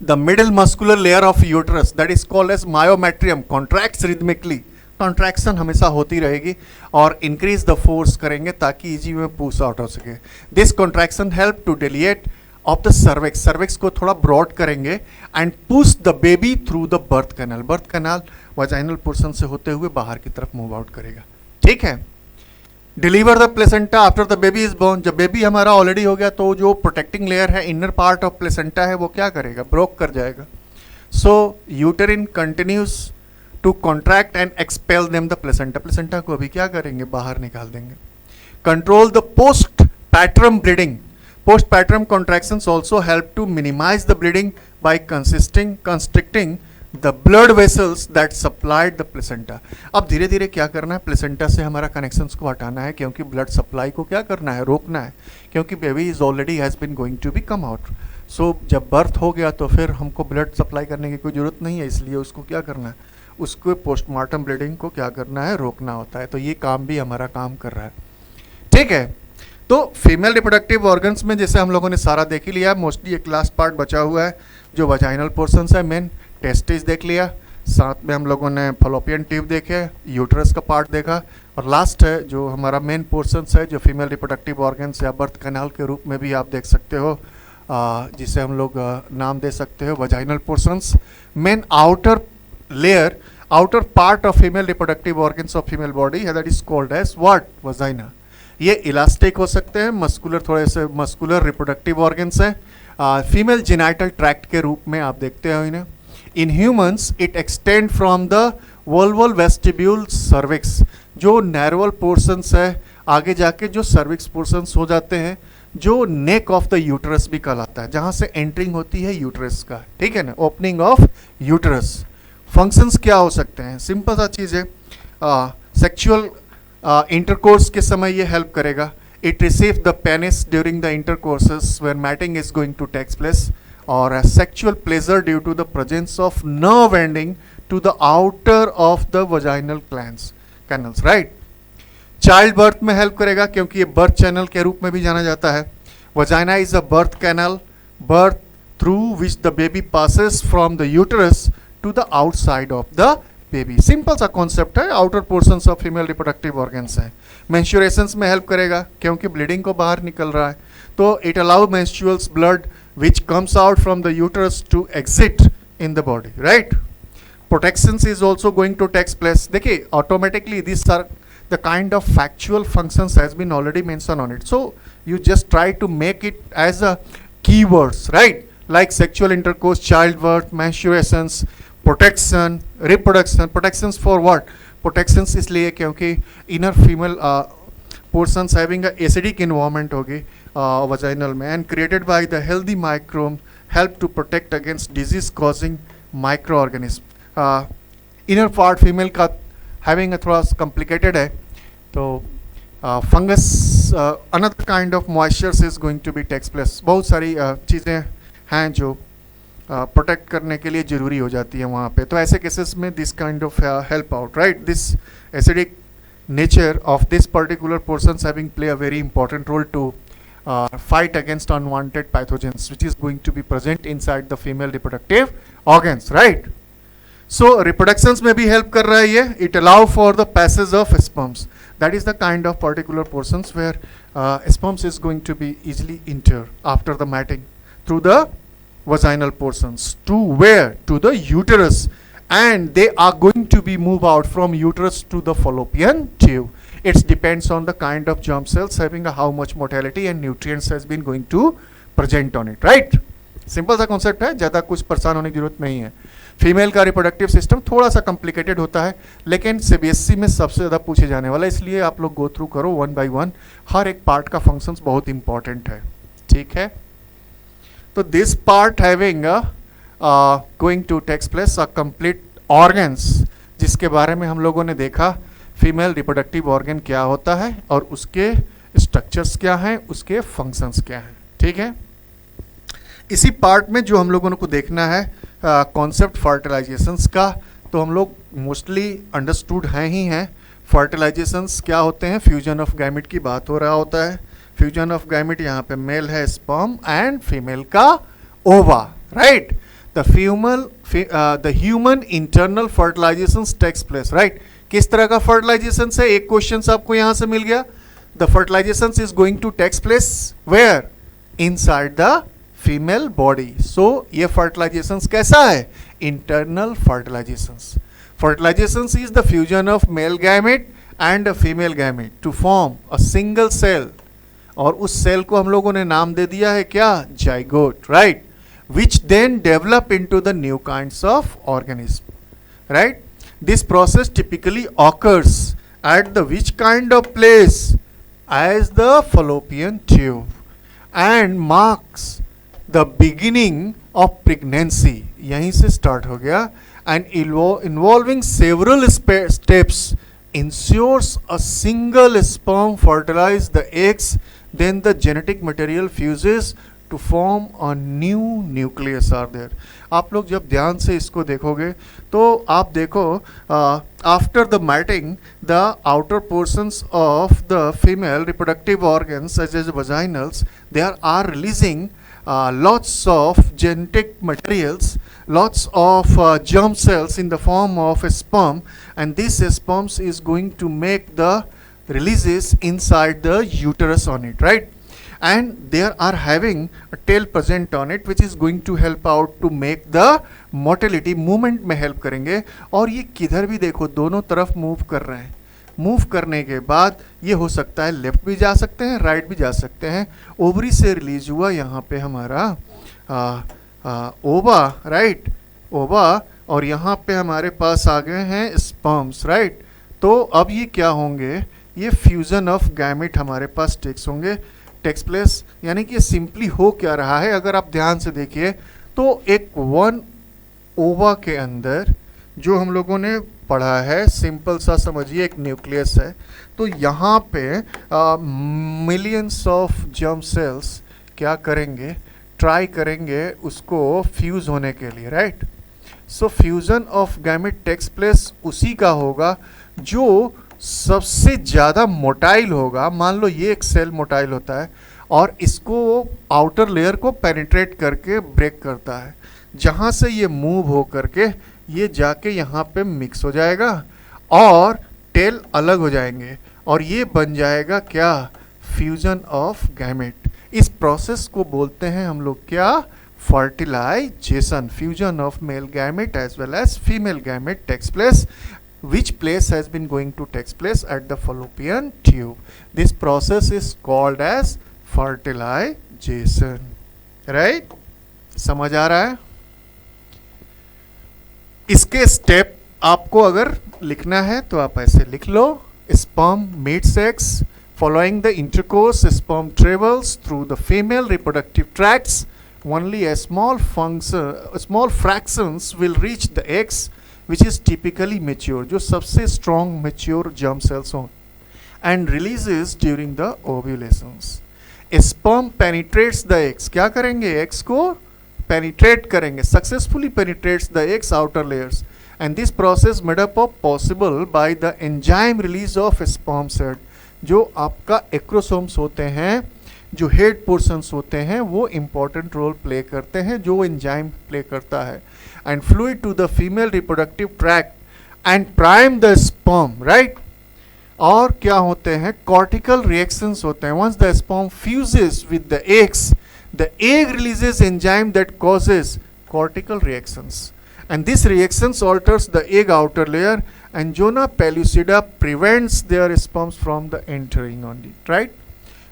The middle muscular layer of uterus, that is called as myometrium, contracts rhythmically. Contraction हमेशा होती रहेगी और इंक्रीज द फोर्स करेंगे ताकि इजी में पुश आउट हो सके. This contraction help to dilate of the cervix, cervix को थोड़ा ब्रॉड करेंगे and push the baby through the birth canal. Birth canal vaginal portion से होते हुए बाहर की तरफ मूव आउट करेगा. ठीक है. Deliver the placenta after the baby is born. जब बेबी हमारा ऑलरेडी हो गया तो जो प्रोटेक्टिंग लेयर है, इनर पार्ट ऑफ प्लेसेंटा है, वो क्या करेगा, ब्रोक कर जाएगा. So uterine continues to contract and expel them the placenta. Placenta को अभी क्या करेंगे, बाहर निकाल देंगे. Control the post partum bleeding. Post partum contractions also help to minimise the bleeding by constricting the blood vessels that supplied the placenta. अब धीरे धीरे क्या करना है, प्लेसेंटा से हमारा कनेक्शंस को हटाना है, क्योंकि ब्लड सप्लाई को क्या करना है, रोकना है, क्योंकि baby is already has been going to be come out. So जब बर्थ हो गया तो फिर हमको ब्लड सप्लाई करने की कोई ज़रूरत नहीं है, इसलिए उसको क्या करना है, उसको पोस्टमार्टम ब्लीडिंग को क्या करना है, रोकना होता है. तो ये काम भी हमारा काम कर रहा है. ठीक है. तो फीमेल रिप्रोडक्टिव ऑर्गन्स में जैसे हम लोगों ने सारा देख ही लिया. मोस्टली एक लास्ट पार्ट बचा हुआ है जो वजाइनल पोर्शंस है. मेन टेस्टिस देख लिया, साथ में हम लोगों ने फलोपियन ट्यूब देखे, यूट्रस का पार्ट देखा, और लास्ट है जो हमारा मेन पोर्शंस है जो फीमेल रिप्रोडक्टिव ऑर्गन्स या बर्थ कैनाल के रूप में भी आप देख सकते हो, जिसे हम लोग नाम दे सकते हो vaginal portions. Main outer layer, outer part of female reproductive organs of female body है, that is called as what, vagina. ये इलास्टिक हो सकते हैं, मस्कुलर, थोड़े से मस्कुलर रिप्रोडक्टिव ऑर्गन्स हैं. फीमेल जेनाइटल ट्रैक्ट के रूप में आप देखते हो इन्हें. In humans it extend from the vulval vestibule cervix. जो नैरोवल पोर्शंस है, आगे जाके जो सर्विक्स पोर्शंस हो जाते हैं, जो नेक ऑफ द यूटरस भी कहलाता है, जहां से एंट्रिंग होती है यूटरस का, ठीक है ना, ओपनिंग ऑफ यूटरस। फंक्शंस क्या हो सकते हैं, सिंपल सा चीज़ है, सेक्सुअल इंटरकोर्स के समय ये हेल्प करेगा। It receive the penis during the intercourses when mating is going to take place, और sexual pleasure due to the presence of nerve ending to the outer of the vaginal canals, right. Child birth में help करेगा क्योंकि ये birth channel के रूप में भी जाना जाता है। Vagina is a birth canal, birth through which the baby passes from the uterus to the outside of the baby. Simple सा कॉन्सेप्ट है, outer portions of female reproductive organs है। मेंस्ट्रुएशंस में हेल्प करेगा क्योंकि ब्लीडिंग को बाहर निकल रहा है, तो it allow menstruals blood which comes out from the uterus to exit in the body, right? Protections is also going to take place. देखिए, automatically these are the kind of factual functions has been already mentioned on it. So you just try to make it as a keywords, right? Like sexual intercourse, childbirth, menstruations, protection, reproduction. Protections for what? Protections इसलिए क्योंकि inner female portions having a acidic environment होगी vaginal में, and created by the healthy microbe help to protect against disease causing microorganism. Inner part female का having a थोड़ा complicated है, तो fungus another kind of moisture is going to be takes place. बहुत सारी चीज़ें हैं जो प्रोटेक्ट करने के लिए ज़रूरी हो जाती है वहाँ पे, तो ऐसे केसेस में this kind of help out, right. This acidic nature of this particular portions having play a very important role to fight against unwanted pathogens which is going to be present inside the female reproductive organs, right? So reproductions में भी help कर रहा है ये, it allow for the passage of sperms. That is the kind of particular portions where sperms is going to be easily enter after the mating through the vaginal portions to where? To the uterus, and they are going to be moved out from uterus to the fallopian tube. It depends on the kind of germ cells having a how much mortality and nutrients has been going to present on it, right? Simple सा concept है, ज़्यादा कुछ परेशान होने की जरूरत नहीं है। फीमेल का रिप्रोडक्टिव सिस्टम थोड़ा सा कॉम्प्लिकेटेड होता है, लेकिन सीबीएसई में सबसे ज़्यादा पूछे जाने वाला है, इसलिए आप लोग गो थ्रू करो वन बाय वन, हर एक पार्ट का फंक्शंस बहुत इंपॉर्टेंट है, ठीक है। तो this part having going to takes place a complete organs, जिसके बारे में हम लोगों ने देखा फीमेल रिप्रोडक्टिव ऑर्गन क्या होता है और उसके स्ट्रक्चर्स क्या हैं, उसके फंक्शंस क्या हैं, ठीक है। इसी पार्ट में जो हम लोगों को देखना है कॉन्सेप्ट फर्टिलाइजेशंस का, तो हम लोग मोस्टली अंडरस्टूड हैं ही हैं। फर्टिलाइजेशंस क्या होते हैं, फ्यूजन ऑफ गैमेट की बात हो रहा होता है। फ्यूजन ऑफ गैमेट यहाँ पे मेल है स्पर्म एंड फीमेल का ova, right. The human internal fertilisations takes place, right. किस तरह का फर्टिलाइजेशन है, एक क्वेश्चन आपको यहाँ से मिल गया। The fertilisation is going to takes place where, inside the female body. So ये फर्टिलाइजेशन कैसा है, internal fertilisations. Fertilisations is the fusion of male gamete and a female gamete to form a single cell, और उस cell को हम लोगों ने नाम दे दिया है क्या, zygote, right, which then develop into the new kinds of organism, right? This process typically occurs at the which kind of place, as the fallopian tube, and marks the beginning of pregnancy. यहीं से start हो गया, and involving several steps ensures a single sperm fertilize the eggs, then the genetic material fuses to form a new nucleus are there. आप लोग जब ध्यान से इसको देखोगे तो आप देखो after the mating the outer portions of the female reproductive organs such as vaginals, they are releasing lots of genetic materials, lots of germ cells in the form of a sperm, and this sperms is going to make the releases inside the uterus on it, right? And there are having a tail present on it which is going to help out to make the motility, movement में help करेंगे। और ये किधर भी देखो दोनों तरफ move कर रहे हैं, मूव करने के बाद ये हो सकता है लेफ्ट भी जा सकते हैं, राइट भी जा सकते हैं। ओवरी से रिलीज हुआ यहाँ पे हमारा ओवा, राइट, ओवा, और यहाँ पे हमारे पास आ गए हैं स्पर्म्स, राइट। तो अब ये क्या होंगे, ये फ्यूजन ऑफ गैमेट हमारे पास टेक्स होंगे। टेक्स प्लेस, यानी कि सिंपली हो क्या रहा है, अगर आप ध्यान से देखिए तो एक वन ओवा के अंदर जो हम लोगों ने पढ़ा है, सिंपल सा समझिए एक न्यूक्लियस है, तो यहाँ पे मिलियंस ऑफ जर्म सेल्स क्या करेंगे, ट्राई करेंगे उसको फ्यूज होने के लिए, right. So fusion of gamete takes place उसी का होगा जो सबसे ज़्यादा मोटाइल होगा। मान लो ये एक सेल मोटाइल होता है और इसको आउटर लेयर को पेनिट्रेट करके ब्रेक करता है, जहाँ से ये मूव हो करके ये जाके यहाँ पे मिक्स हो जाएगा और टेल अलग हो जाएंगे और ये बन जाएगा क्या, फ्यूजन ऑफ गैमेट। इस प्रोसेस को बोलते हैं हम लोग क्या, fertilization. Fusion of male gamete as well as female gamete takes place, which place has been going to take place at the fallopian tube. This process is called as fertilization, right? समझ आ रहा है? इसके step आपको अगर लिखना है तो आप ऐसे लिख लो, sperm meets eggs, following the intercourse sperm travels through the female reproductive tracts, only a small fractions will reach the eggs which is typically mature, जो सबसे strong mature germ cells हों, and releases during the ovulations. Sperm penetrates the eggs, क्या करेंगे, eggs को penetrate करेंगे, successfully penetrates the eggs outer layers, and this process made up of possible by the enzyme release of sperm head, जो आपका एक्रोसोम्स होते हैं, जो head portions होते हैं वो इंपॉर्टेंट रोल प्ले करते हैं, जो एंजाइम प्ले करता है, and fluid to the female reproductive tract and prime the sperm, right. और क्या होते हैं, कॉर्टिकल रिएक्शंस होते हैं। Once the sperm fuses with the eggs, the egg releases enzyme that causes cortical reactions, and this reactions alters the egg outer layer, and Zona pellucida prevents their sperms from the entering on it, right.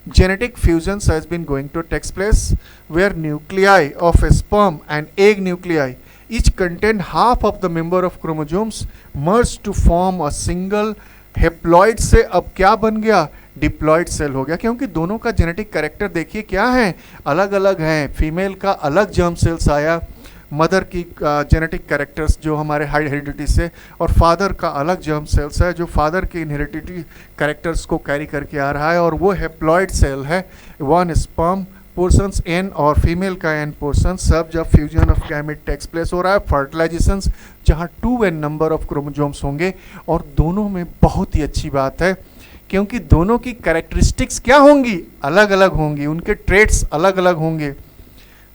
Genetic fusions has been going to take place where nuclei of a sperm and egg nuclei each contain half of the member of chromosomes merge to form a single haploid से अब क्या बन गया, diploid cell हो गया, क्योंकि दोनों का जेनेटिक कैरेक्टर देखिए क्या है, अलग अलग है। फीमेल का अलग जर्म सेल्स आया, मदर की जेनेटिक कैरेक्टर्स जो हमारे हाई हेरिडिटी से, और फादर का अलग जर्म सेल्स है जो फादर के इनहेरिडिटी कैरेक्टर्स को कैरी करके आ रहा है, और वो हेप्लॉइड सेल है। वन स्पर्म पोर्शंस एन और फीमेल का एन पोर्शन, सब जब fusion of gamete takes place हो रहा है, फर्टिलाइजेशंस जहाँ 2n नंबर ऑफ क्रोमोसोम्स होंगे, और दोनों में बहुत ही अच्छी बात है क्योंकि दोनों की कैरेक्टरिस्टिक्स क्या होंगी, अलग अलग होंगी, उनके ट्रेट्स अलग अलग होंगे।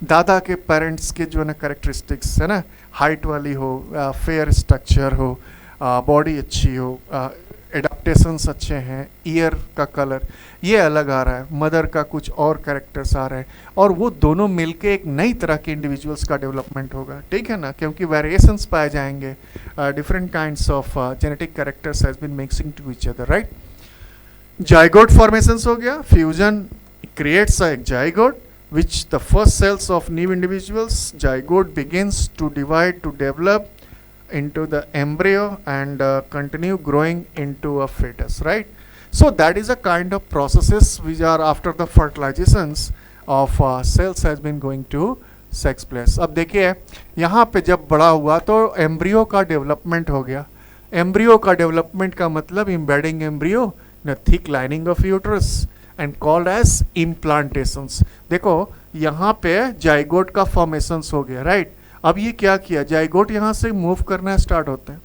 दादा के पेरेंट्स के जो है ना कैरेक्टरिस्टिक्स है ना, हाइट वाली हो, फेयर स्ट्रक्चर हो, बॉडी अच्छी हो, एडाप्टेशंस अच्छे हैं, ईयर का कलर ये अलग आ रहा है, मदर का कुछ और कैरेक्टर्स आ रहे हैं, और वो दोनों मिलके एक नई तरह के इंडिविजुअल्स का डेवलपमेंट होगा, ठीक है ना, क्योंकि वेरिएशंस पाए जाएंगे, different kinds of genetic characters has been mixing to each other, right. Zygote formations हो गया, fusion creates a zygote which the first cells of new individuals, zygote begins to divide to develop into the embryo and continue growing into a fetus, right. So that is a kind of processes which are after the fertilizations of cells has been going to sex place. अब देखिए यहाँ पे जब बड़ा हुआ तो embryo का development हो गया। एम्ब्रियो का डेवलपमेंट का मतलब embedding embryo in a thick lining of uterus and called as implantations। देखो यहाँ पे जाइगोट का फॉर्मेशंस हो गया, राइट। अब ये क्या किया, जाइगोट यहाँ से मूव करना स्टार्ट होते हैं,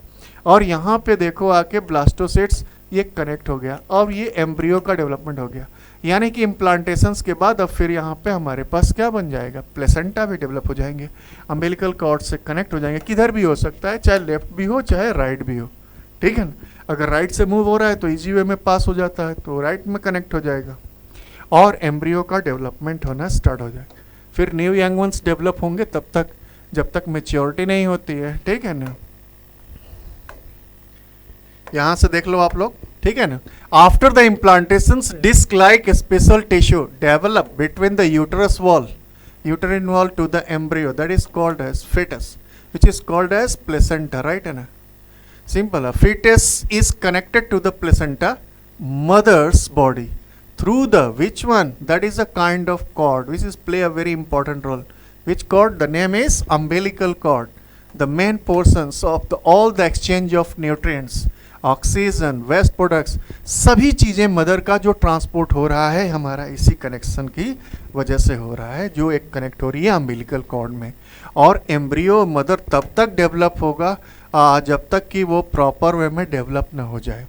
और यहाँ पे देखो आके ब्लास्टोसिट्स ये कनेक्ट हो गया, अब ये एम्ब्रियो का डेवलपमेंट हो गया, यानी कि इम्प्लांटेशंस के बाद अब फिर यहाँ पे हमारे पास क्या बन जाएगा, प्लेसेंटा भी डेवलप हो जाएंगे, अम्बिलिकल कॉर्ड से कनेक्ट हो जाएंगे। किधर भी हो सकता है, चाहे लेफ्ट भी हो चाहे राइट भी हो, ठीक है ना। अगर राइट से मूव हो रहा है तो इजी वे में पास हो जाता है, तो राइट में कनेक्ट हो जाएगा और एम्ब्रियो का डेवलपमेंट होना स्टार्ट हो जाएगा। फिर न्यू यंग वंस डेवलप होंगे तब तक, जब तक मेच्योरिटी नहीं होती है, ठीक है ना। यहां से देख लो आप लोग, ठीक है ना। After the implantations disc like special tissue develop between the uterus wall, uterine wall to the embryo, that is called as fetus, which is called as placenta, right है ना। सिंपल है, fetus is connected to the placenta, mother's body, through the which one, that is a kind of cord which is play a very important role. Which cord? The name is umbilical cord. The main portions of all the exchange of nutrients, oxygen, waste products, सभी चीज़ें mother का जो transport हो रहा है हमारा इसी connection की वजह से हो रहा है, जो एक कनेक्ट हो रही है अम्बिलिकल कॉर्ड में. और एम्ब्रियो मदर तब तक डेवलप होगा जब तक कि वो प्रॉपर वे में डेवलप ना हो जाए.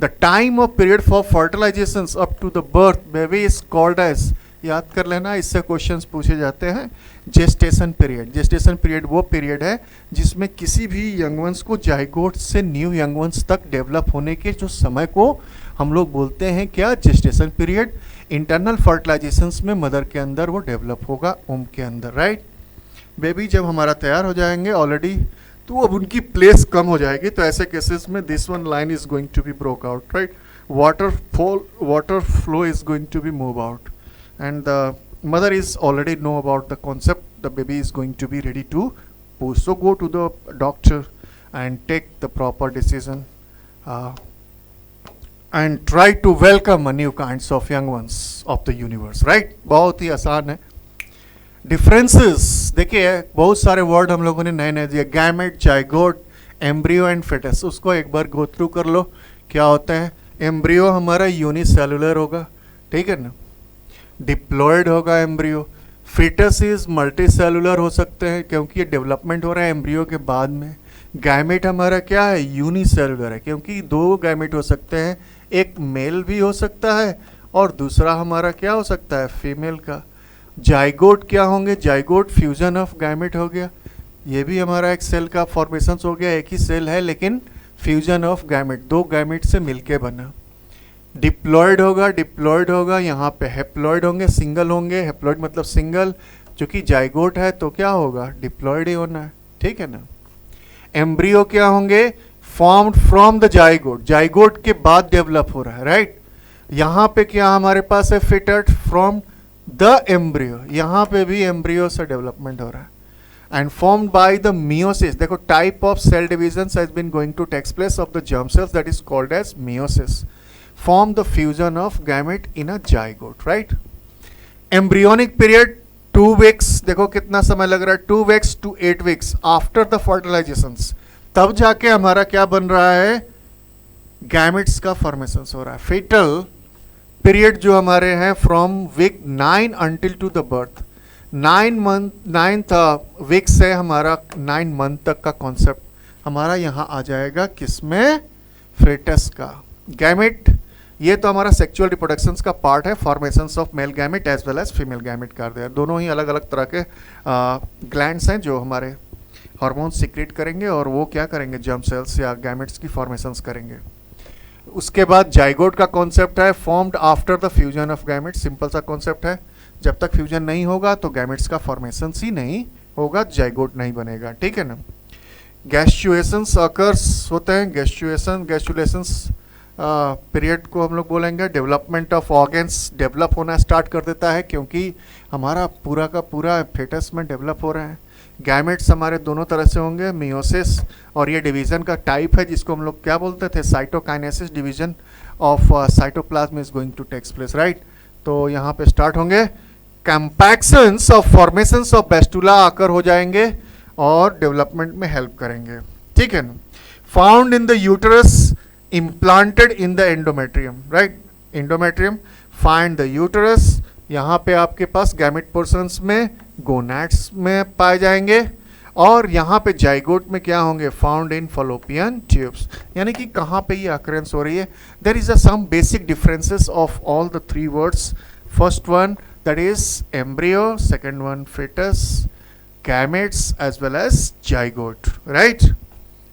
The time of period for fertilization up to the birth baby is called as, याद कर लेना, इससे क्वेश्चंस पूछे जाते हैं, जेस्टेशन पीरियड. जेस्टेशन पीरियड वो पीरियड है जिसमें किसी भी यंग वंस को जाइगोट से न्यू यंग वंस तक डेवलप होने के जो समय को हम लोग बोलते हैं क्या, जेस्टेशन पीरियड. इंटरनल फर्टिलाइजेशंस में मदर के अंदर वो डेवलप होगा ओम के अंदर, राइट. बेबी जब हमारा तैयार हो जाएंगे ऑलरेडी, तो अब उनकी प्लेस कम हो जाएगी. तो ऐसे केसेस में this one line is going to be broke out, right. Water flow is going to be move out and the mother is already know about the concept, the baby is going to be ready to push. So go to the doctor and take the proper decision and try to welcome a new kinds of young ones of the universe, right. बहुत ही आसान है. Differences देखिए, बहुत सारे word हम लोगों ने नए नए दिए, gamete, zygote, embryo and foetus. उसको एक बार गो थ्रू कर लो. क्या होता है, एम्ब्रियो हमारा यूनिसेलुलर होगा, ठीक है ना, डिप्लॉयड होगा embryo. Foetus is multi cellular हो सकते हैं क्योंकि ये डेवलपमेंट हो रहा है एम्ब्रियो के बाद में. गैमेट हमारा क्या है, यूनिसेलुलर है क्योंकि दो गैमेट हो सकते हैं, एक मेल भी हो सकता है और दूसरा हमारा क्या हो सकता है, फीमेल का. जाइगोट क्या होंगे, जाइगोट फ्यूजन ऑफ गैमेट हो गया, ये भी हमारा एक सेल का फॉर्मेशन हो गया, एक ही सेल है लेकिन फ्यूजन ऑफ गैमेट, दो गैमेट से मिलके बना. डिप्लॉयड होगा, यहाँ पे हेप्लॉयड होंगे, सिंगल होंगे. हेप्लॉयड मतलब सिंगल, जो कि जाइगोट है तो क्या होगा, डिप्लॉयड ही होना है, ठीक है ना. एम्ब्रियो क्या होंगे, formed from the zygote, zygote के बाद डेवलप हो रहा है, राइट. यहाँ पे क्या हमारे पास है, फिटेड फ्रॉम द एम्ब्रियो, यहाँ पे भी एम्ब्रियो से डेवलपमेंट हो रहा है. And formed by the meiosis. देखो type of cell division has been going to takes place of the germ cells, that is called as meiosis. Form the fusion of gamete in a zygote, right. Embryonic period 2 weeks. देखो कितना समय लग रहा है, 2 weeks to 8 weeks after the fertilizations. तब जाके हमारा क्या बन रहा है, गैमेट्स का फॉर्मेशन हो रहा है. फेटल पीरियड जो हमारे हैं from week 9 until to the birth, 9th week से हमारा 9 मंथ तक का कॉन्सेप्ट हमारा यहाँ आ जाएगा, किसमें, फेटस का. गैमेट ये तो हमारा सेक्सुअल रिप्रोडक्शंस का पार्ट है, formations of male gamete as well as female gamete कर दे. दोनों ही अलग अलग तरह के ग्लैंड्स हैं जो हमारे हार्मोन सीक्रेट करेंगे और वो क्या करेंगे, जर्म सेल्स या गैमेट्स की फॉर्मेशंस करेंगे. उसके बाद जाइगोट का कॉन्सेप्ट है, formed after the fusion of gamete. Simple सा कॉन्सेप्ट है, जब तक फ्यूजन नहीं होगा तो गैमेट्स का फॉर्मेशंस ही नहीं होगा, जाइगोट नहीं बनेगा, ठीक है ना. गैस्ट्रुएशंस अकर्स होते हैं, गैस्ट्रुलेशंस पीरियड को हम लोग बोलेंगे. डेवलपमेंट ऑफ ऑर्गन्स डेवलप होना स्टार्ट कर देता है क्योंकि हमारा पूरा का पूरा फेटस में डेवलप हो रहा है. गैमेट्स हमारे दोनों तरह से होंगे, मियोसिस, और ये डिवीजन का टाइप है जिसको हम लोग क्या बोलते थे, cytokinesis. Division of cytoplasm is going to takes place, right. तो यहाँ पे स्टार्ट होंगे compactions of formations of blastula आकर हो जाएंगे और डेवलपमेंट में हेल्प करेंगे, ठीक है ना. Found in the uterus, implanted in the endometrium, right. endometrium, find the uterus. यहाँ पे आपके पास गैमेट पोर्शंस में गोनैड्स में पाए जाएंगे और यहाँ पे जाइगोट में क्या होंगे, फाउंड इन फलोपियन ट्यूब्स. यानी कि कहाँ पे ये अकरेंस हो रही है. There is some basic differences of all the 3 words. First one that is embryo, second one foetus, gametes as well as zygote, right.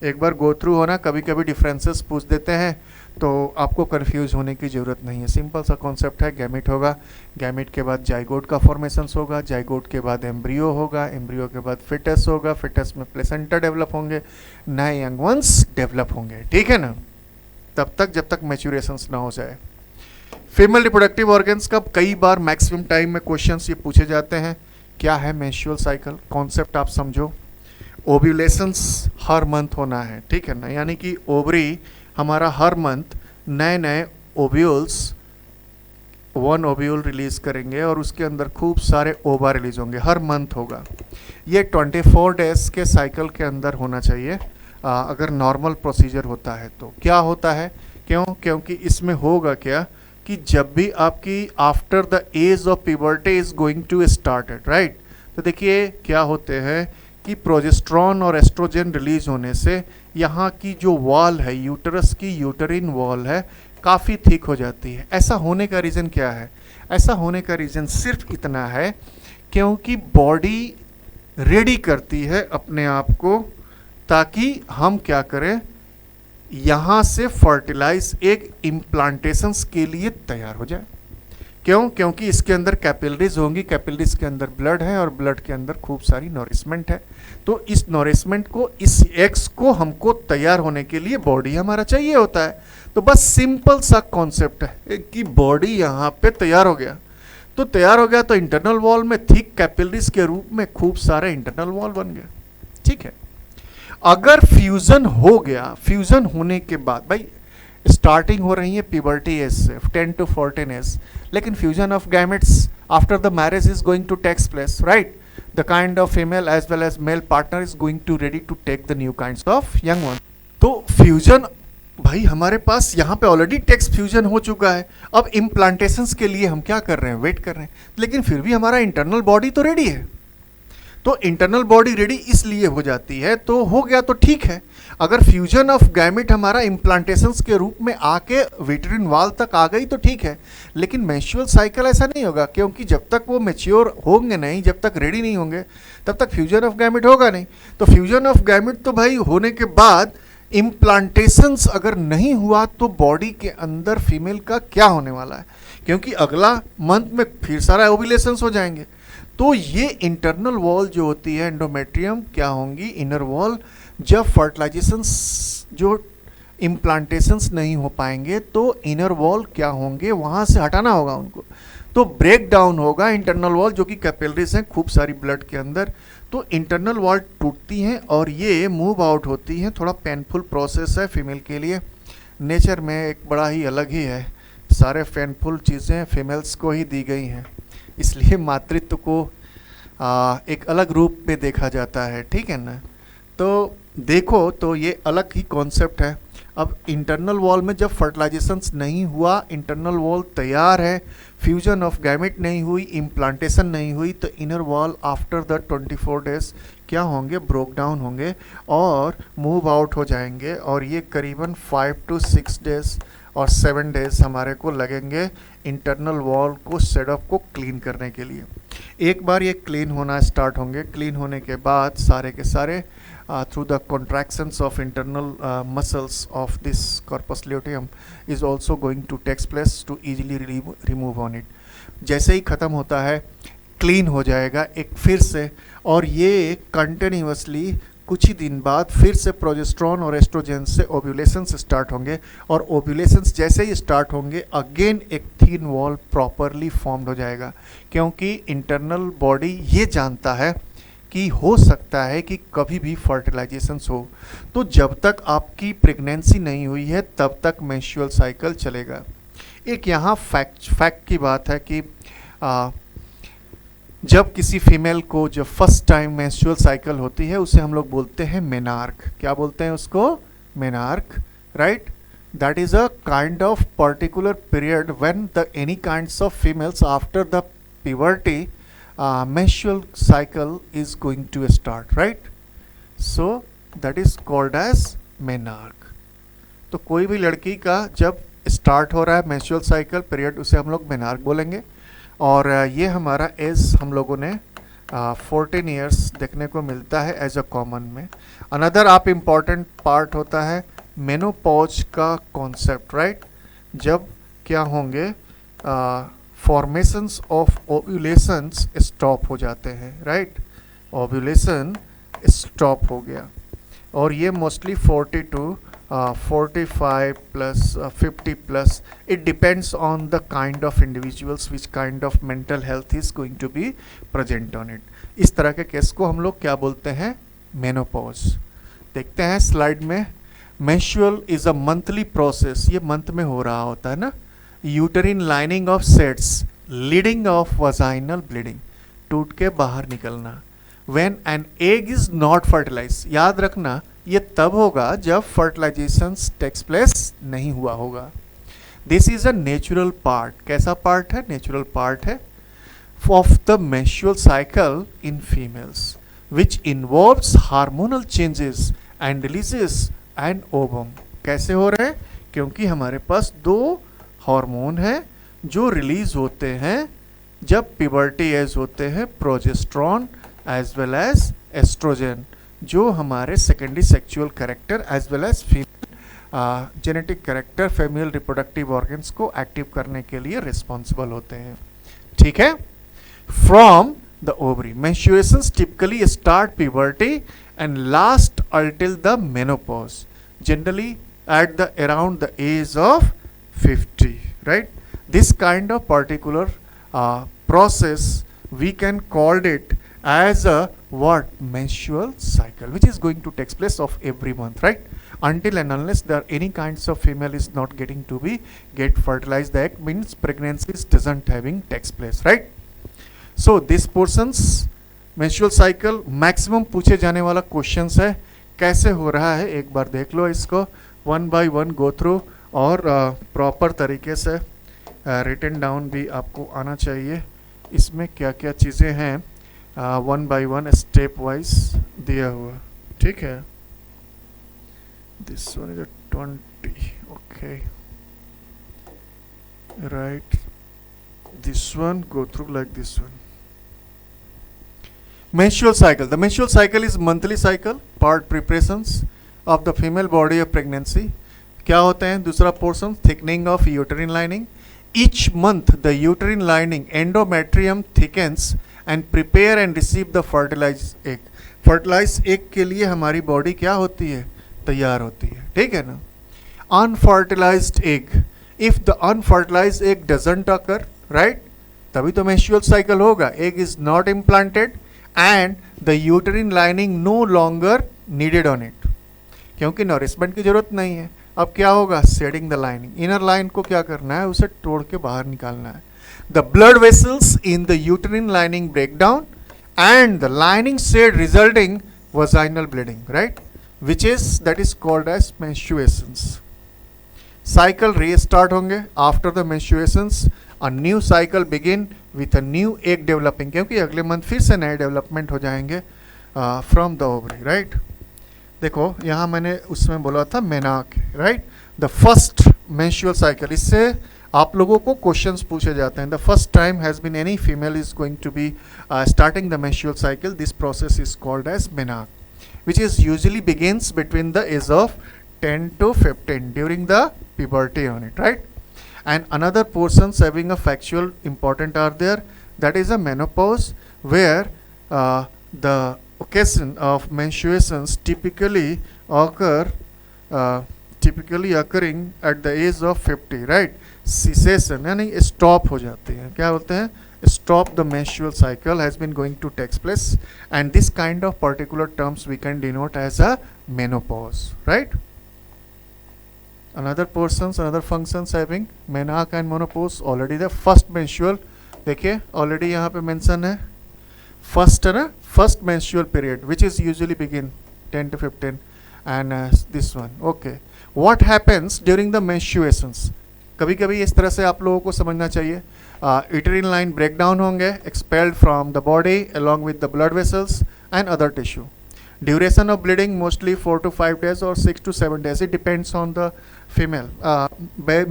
एक बार गो थ्रू होना, कभी कभी डिफरेंसेस पूछ देते हैं तो आपको कंफ्यूज होने की ज़रूरत नहीं है. सिंपल सा कॉन्सेप्ट है, गैमेट होगा, गैमेट के बाद जाइगोट का फॉर्मेशंस होगा, जाइगोट के बाद एम्ब्रियो होगा, एम्ब्रियो के बाद फिटस होगा, फिटस में प्लेसेंटा डेवलप होंगे, नए यंग वंस डेवलप होंगे, ठीक है ना. तब तक जब तक मैच्योरेशंस ना हो जाए. फीमेल रिप्रोडक्टिव ऑर्गन्स का कई बार मैक्सिमम टाइम में क्वेश्चंस ये पूछे जाते हैं. क्या है मेंस्ट्रुअल साइकिल, कॉन्सेप्ट आप समझो. ओव्यूलेशंस हर मंथ होना है, ठीक है ना. यानी कि ओवरी हमारा हर मंथ नए नए ओव्यूल्स वन ओव्यूल रिलीज करेंगे और उसके अंदर खूब सारे ओवा रिलीज होंगे, हर मंथ होगा। ये 24 डेज के साइकिल के अंदर होना चाहिए अगर नॉर्मल प्रोसीजर होता है तो। क्या होता है, क्योंकि इसमें होगा क्या कि जब भी आपकी after the age of puberty is going to started, right, तो देखिए क्या होते हैं कि प्रोजेस्ट्रॉन और एस्ट्रोजन रिलीज होने से यहाँ की जो वॉल है, यूटरस की यूटरिन वॉल है, काफ़ी थिक हो जाती है। ऐसा होने का रीज़न क्या है? ऐसा होने का रीज़न सिर्फ इतना है क्योंकि बॉडी रेडी करती है अपने आप को ताकि हम क्या करें, यहाँ से फर्टिलाइज एक इम्प्लांटेशंस के लिए तैयार हो जाए। क्योंकि इसके अंदर कैपिलरीज होंगी, कैपिलरीज के अंदर ब्लड है और ब्लड के अंदर खूब सारी नॉरिशमेंट है। तो इस नॉरिशमेंट को, इस एग्स को हमको तैयार होने के लिए बॉडी हमारा चाहिए होता है। तो बस सिंपल सा कॉन्सेप्ट है कि बॉडी यहाँ पे तैयार हो गया, तो तैयार हो गया तो इंटरनल वॉल में थिक कैपिलरीज के रूप में खूब सारे इंटरनल वॉल बन गए। ठीक है, अगर फ्यूजन हो गया, फ्यूजन होने के बाद भाई स्टार्टिंग हो रही है प्यूबर्टी एज से 10 to 14 एज, लेकिन fusion of gametes after the marriage is going to takes place, right. The kind of female as well as male partner is going to ready to take the new kinds of young one. तो fusion भाई हमारे पास यहाँ पे already takes fusion हो चुका है। अब इम्प्लांटेशंस के लिए हम क्या कर रहे हैं, वेट कर रहे हैं, लेकिन फिर भी हमारा इंटरनल बॉडी तो रेडी है। तो इंटरनल बॉडी रेडी इसलिए हो जाती है, तो हो गया तो ठीक है। अगर फ्यूजन ऑफ गैमेट हमारा इम्प्लांटेशंस के रूप में आके विट्रिन वाल तक आ गई तो ठीक है, लेकिन मेंस्ट्रुअल साइकिल ऐसा नहीं होगा, क्योंकि जब तक वो मैच्योर होंगे नहीं, जब तक रेडी नहीं होंगे, तब तक फ्यूजन ऑफ गैमेट होगा नहीं। तो फ्यूजन ऑफ गैमेट तो भाई होने के बाद इम्प्लांटेशंस अगर नहीं हुआ तो बॉडी के अंदर फीमेल का क्या होने वाला है, क्योंकि अगला मंथ में फिर सारा ओव्यूलेशंस हो जाएंगे। तो ये इंटरनल वॉल जो होती है एंडोमेट्रियम क्या होंगी, इनर वॉल, जब फर्टिलाइजेशंस जो इम्प्लांटेशंस नहीं हो पाएंगे तो इनर वॉल क्या होंगे, वहाँ से हटाना होगा उनको, तो ब्रेक डाउन होगा इंटरनल वॉल, जो कि कैपिलरीज हैं खूब सारी ब्लड के अंदर। तो इंटरनल वॉल टूटती हैं और ये मूव आउट होती हैं। थोड़ा पेनफुल प्रोसेस है फीमेल के लिए, नेचर में एक बड़ा ही अलग ही है, सारे पेनफुल चीज़ें फीमेल्स को ही दी गई हैं, इसलिए मातृत्व को एक अलग रूप में देखा जाता है, ठीक है ना। तो देखो तो ये अलग ही कॉन्सेप्ट है। अब इंटरनल वॉल में जब फर्टिलाइजेशंस नहीं हुआ, इंटरनल वॉल तैयार है, फ्यूजन ऑफ गैमेट नहीं हुई, इम्प्लांटेशन नहीं हुई, तो inner wall after the 24 days क्या होंगे, ब्रोक डाउन होंगे और मूव आउट हो जाएंगे। और ये करीबन 5 to 6 डेज और 7 डेज हमारे को लगेंगे इंटरनल वॉल को, सेटअप को क्लीन करने के लिए। एक बार ये क्लीन होना स्टार्ट होंगे, क्लीन होने के बाद सारे के सारे through the contractions of internal muscles of this corpus luteum is also going to take place to easily remove on it। जैसे ही ख़त्म होता है क्लीन हो जाएगा एक फिर से, और ये कंटिन्यूसली कुछ ही दिन बाद फिर से प्रोजेस्ट्रॉन और एस्ट्रोजन से ओव्यूलेशंस स्टार्ट होंगे, और ओव्यूलेशंस जैसे ही स्टार्ट होंगे अगेन एक थिन वॉल प्रॉपरली फॉर्म्ड हो जाएगा, क्योंकि इंटरनल बॉडी ये जानता है कि हो सकता है कि कभी भी फर्टिलाइजेशंस हो। तो जब तक आपकी प्रेगनेंसी नहीं हुई है तब तक मेंस्ट्रुअल साइकिल चलेगा। एक यहाँ फैक्ट की बात है कि जब किसी फीमेल को जब फर्स्ट टाइम मेंस्ट्रुअल साइकिल होती है उसे हम लोग बोलते हैं मेनार्क। क्या बोलते हैं उसको? Menarche, right. That is a kind of particular period when the any kinds of females after the puberty menstrual cycle is going to start, right? So that is called as menarche। तो कोई भी लड़की का जब start हो रहा है menstrual cycle period, उसे हम लोग मेनार्क बोलेंगे। और ये हमारा एज हम लोगों ने 14 ईयर्स देखने को मिलता है एज अ कॉमन में। अनदर आप इम्पॉर्टेंट पार्ट होता है मेनोपॉज का कॉन्सेप्ट, राइट। जब क्या होंगे, फॉर्मेशंस ऑफ ओव्यूलेशंस स्टॉप हो जाते हैं, राइट। ओव्यूलेशन स्टॉप हो गया, और ये mostly 40 to 45 plus 50 plus, it depends on the kind of individuals, which kind of mental health is going to be present on it। इस तरह के केस को हम लोग क्या बोलते हैं? मेनोपॉज। देखते हैं स्लाइड में। Menstrual is a monthly process, ये मंथ में हो रहा होता है ना, uterine lining of sets leading of vaginal bleeding, टूट के बाहर निकलना। When an egg is not fertilize, याद रखना ये तब होगा जब फर्टिलाइजेशन टेक्स प्लेस नहीं हुआ होगा। This is a natural part, कैसा पार्ट है? नेचुरल पार्ट है of the menstrual cycle in females which involves hormonal changes and releases and ovum. कैसे हो रहे हैं? क्योंकि हमारे पास दो हार्मोन हैं जो रिलीज होते हैं जब प्यूबर्टी एज होते हैं, progesterone as well as oestrogen, जो हमारे secondary sexual character as well as female genetic character female reproductive organs को एक्टिव करने के लिए रिस्पॉन्सिबल होते हैं। ठीक है? From the ovary menstruations typically start puberty and last until the menopause, generally at the around the age of 50, right? This kind of particular process we can call it as a what? Menstrual cycle, which is going to take place of every month, right? Until and unless there are any kinds of female is not getting to be get fertilized, the egg means pregnancy doesn't having takes place, right? So this portions menstrual cycle maximum पूछे जाने वाला questions है। कैसे हो रहा है एक बार देख लो इसको, one by one go through, और प्रॉपर तरीके से रिटन डाउन भी आपको आना चाहिए। इसमें क्या क्या चीज़ें हैं one by one step wise दिया हुआ। ठीक है? This one is 20, okay, right. This one go through like this one. Menstrual cycle. The menstrual cycle is monthly cycle, part preparations of the female body of pregnancy. क्या होते हैं? दूसरा portion thickening of uterine lining. Each month the uterine lining endometrium thickens and prepare and receive the fertilized egg. Fertilized egg के लिए हमारी body क्या होती है? तैयार होती है। ठीक है ना? Unfertilized egg. If the unfertilized egg doesn't occur, right, तभी तो मेंस्ट्रुअल साइकिल होगा। Egg is not implanted and the uterine lining no longer needed on it, क्योंकि नॉरिशमेंट की जरूरत नहीं है। अब क्या होगा? Shedding the lining, inner line को क्या करना है? उसे तोड़ के बाहर निकालना है। The blood vessels in the uterine lining break down and the lining shed resulting vaginal bleeding, right, which is that is called as menstruations. Cycle restart होंगे after the menstruations, a new cycle begin with a new egg developing, क्योंकि अगले month फिर से नए development हो जाएंगे from the ovary, right. देखो यहाँ मैंने उसमें बोला था मेनाक, right, the first menstrual cycle. इससे आप लोगों को क्वेश्चंस पूछे जाते हैं। The first time has been any female is going to be starting the menstrual cycle, this process is called as मेनाक, which is usually begins between the age of 10 to 15 during the puberty on it, right? And another portions having a factual important are there, that is a menopause, where the occasion of menstruations typically occurring at the age of 50, right? Cessation यानी stop हो जाती है, क्या बोलते हैं? Stop the menstrual cycle has been going to take place, and this kind of particular terms we can denote as a menopause, right? Another portions, another functions having menarche and menopause, already the first menstrual, देखिए already यहाँ पे mention है first है ना, first menstrual period which is usually begin 10 to 15 and this one, okay. What happens during the menstruations? कभी कभी इस तरह से आप लोगों को समझना चाहिए। यूटेरिन लाइन ब्रेक डाउन होंगे, expelled from the body along with the blood vessels and other tissue. Duration of bleeding mostly 4 to 5 days or 6 to 7 days, it depends on the female,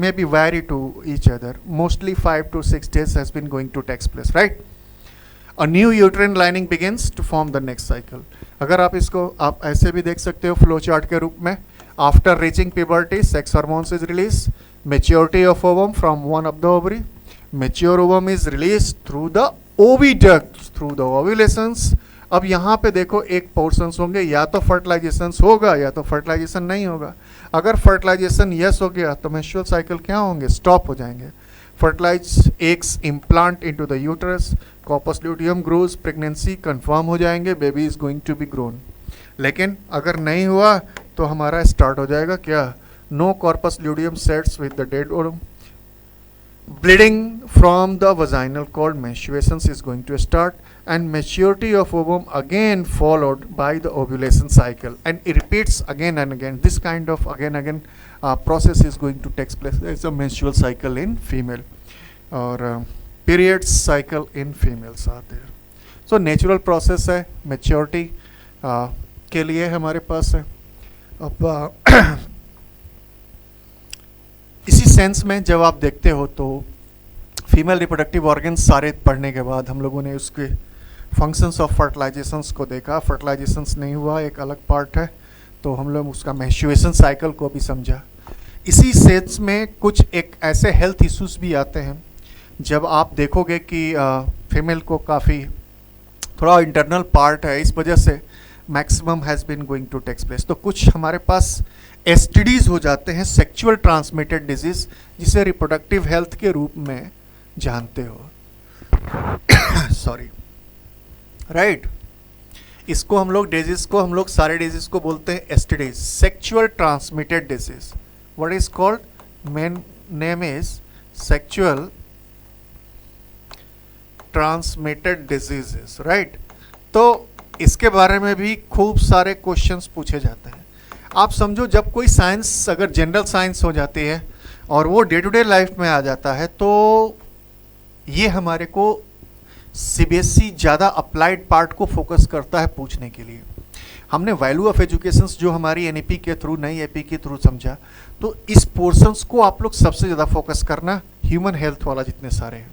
may be vary to each other, mostly 5 to 6 days has been going to take place, right? A new uterine lining begins to form the next cycle. अगर आप इसको आप ऐसे भी देख सकते हो flow chart के रूप में, after reaching puberty sex hormones is released, maturity of ovum from one of the ovary, mature ovum is released through the oviduct through the ovulations। अब यहाँ पे देखो एक पोर्शंस होंगे, या तो फर्टिलाइजेशन होगा या तो फर्टिलाइजेशन नहीं होगा। अगर फर्टिलाइजेशन यस हो गया तो मेंस्ट्रुअल साइकिल क्या होंगे? स्टॉप हो जाएंगे। Fertilize eggs implant into the uterus, corpus luteum grows, pregnancy confirm हो जाएंगे, baby is going to be grown. लेकिन अगर नहीं हुआ तो हमारा स्टार्ट हो जाएगा क्या? No corpus luteum sets with the dead ovum, bleeding from the vaginal cord, menstruations is going to start, and maturity of ovum again followed by the ovulation cycle, and it repeats again and again. This kind of again process is going to take place. There is a menstrual cycle in female, or periods cycle in females are there. So natural process है, maturity के लिए हमारे पास है. अब इसी sense में जब आप देखते हो तो फीमेल रिप्रोडक्टिव ऑर्गन्स सारे पढ़ने के बाद हम लोगों ने उसके फंक्शंस ऑफ फर्टिलाइजेशंस को देखा. फर्टिलाइजेशंस नहीं हुआ, एक अलग पार्ट है, तो हम लोग उसका मेंस्ट्रुएशन साइकिल को भी समझा. इसी सेंस में कुछ एक ऐसे हेल्थ इश्यूज भी आते हैं जब आप देखोगे कि फीमेल को काफ़ी थोड़ा इंटरनल पार्ट है, इस वजह से maximum has been going to takes place. तो कुछ हमारे पास एसटीडीज हो जाते हैं, सेक्सुअल ट्रांसमिटेड डिजीज, जिसे रिप्रोडक्टिव हेल्थ के रूप में जानते हो. Sorry, right. इसको हम लोग डिजीज को, हम लोग सारे डिजीज को बोलते हैं STDs, sexual transmitted disease. What is called, main name is sexual transmitted diseases, right. तो इसके बारे में भी खूब सारे क्वेश्चंस पूछे जाते हैं. आप समझो, जब कोई साइंस अगर जनरल साइंस हो जाती है और वो डे टू डे लाइफ में आ जाता है, तो ये हमारे को सीबीएसई ज़्यादा अप्लाइड पार्ट को फोकस करता है पूछने के लिए. हमने वैल्यू ऑफ एजुकेशन जो हमारी एनईपी के थ्रू, नई एपी के थ्रू समझा, तो इस पोर्शंस को आप लोग सबसे ज़्यादा फोकस करना, ह्यूमन हेल्थ वाला जितने सारे हैं.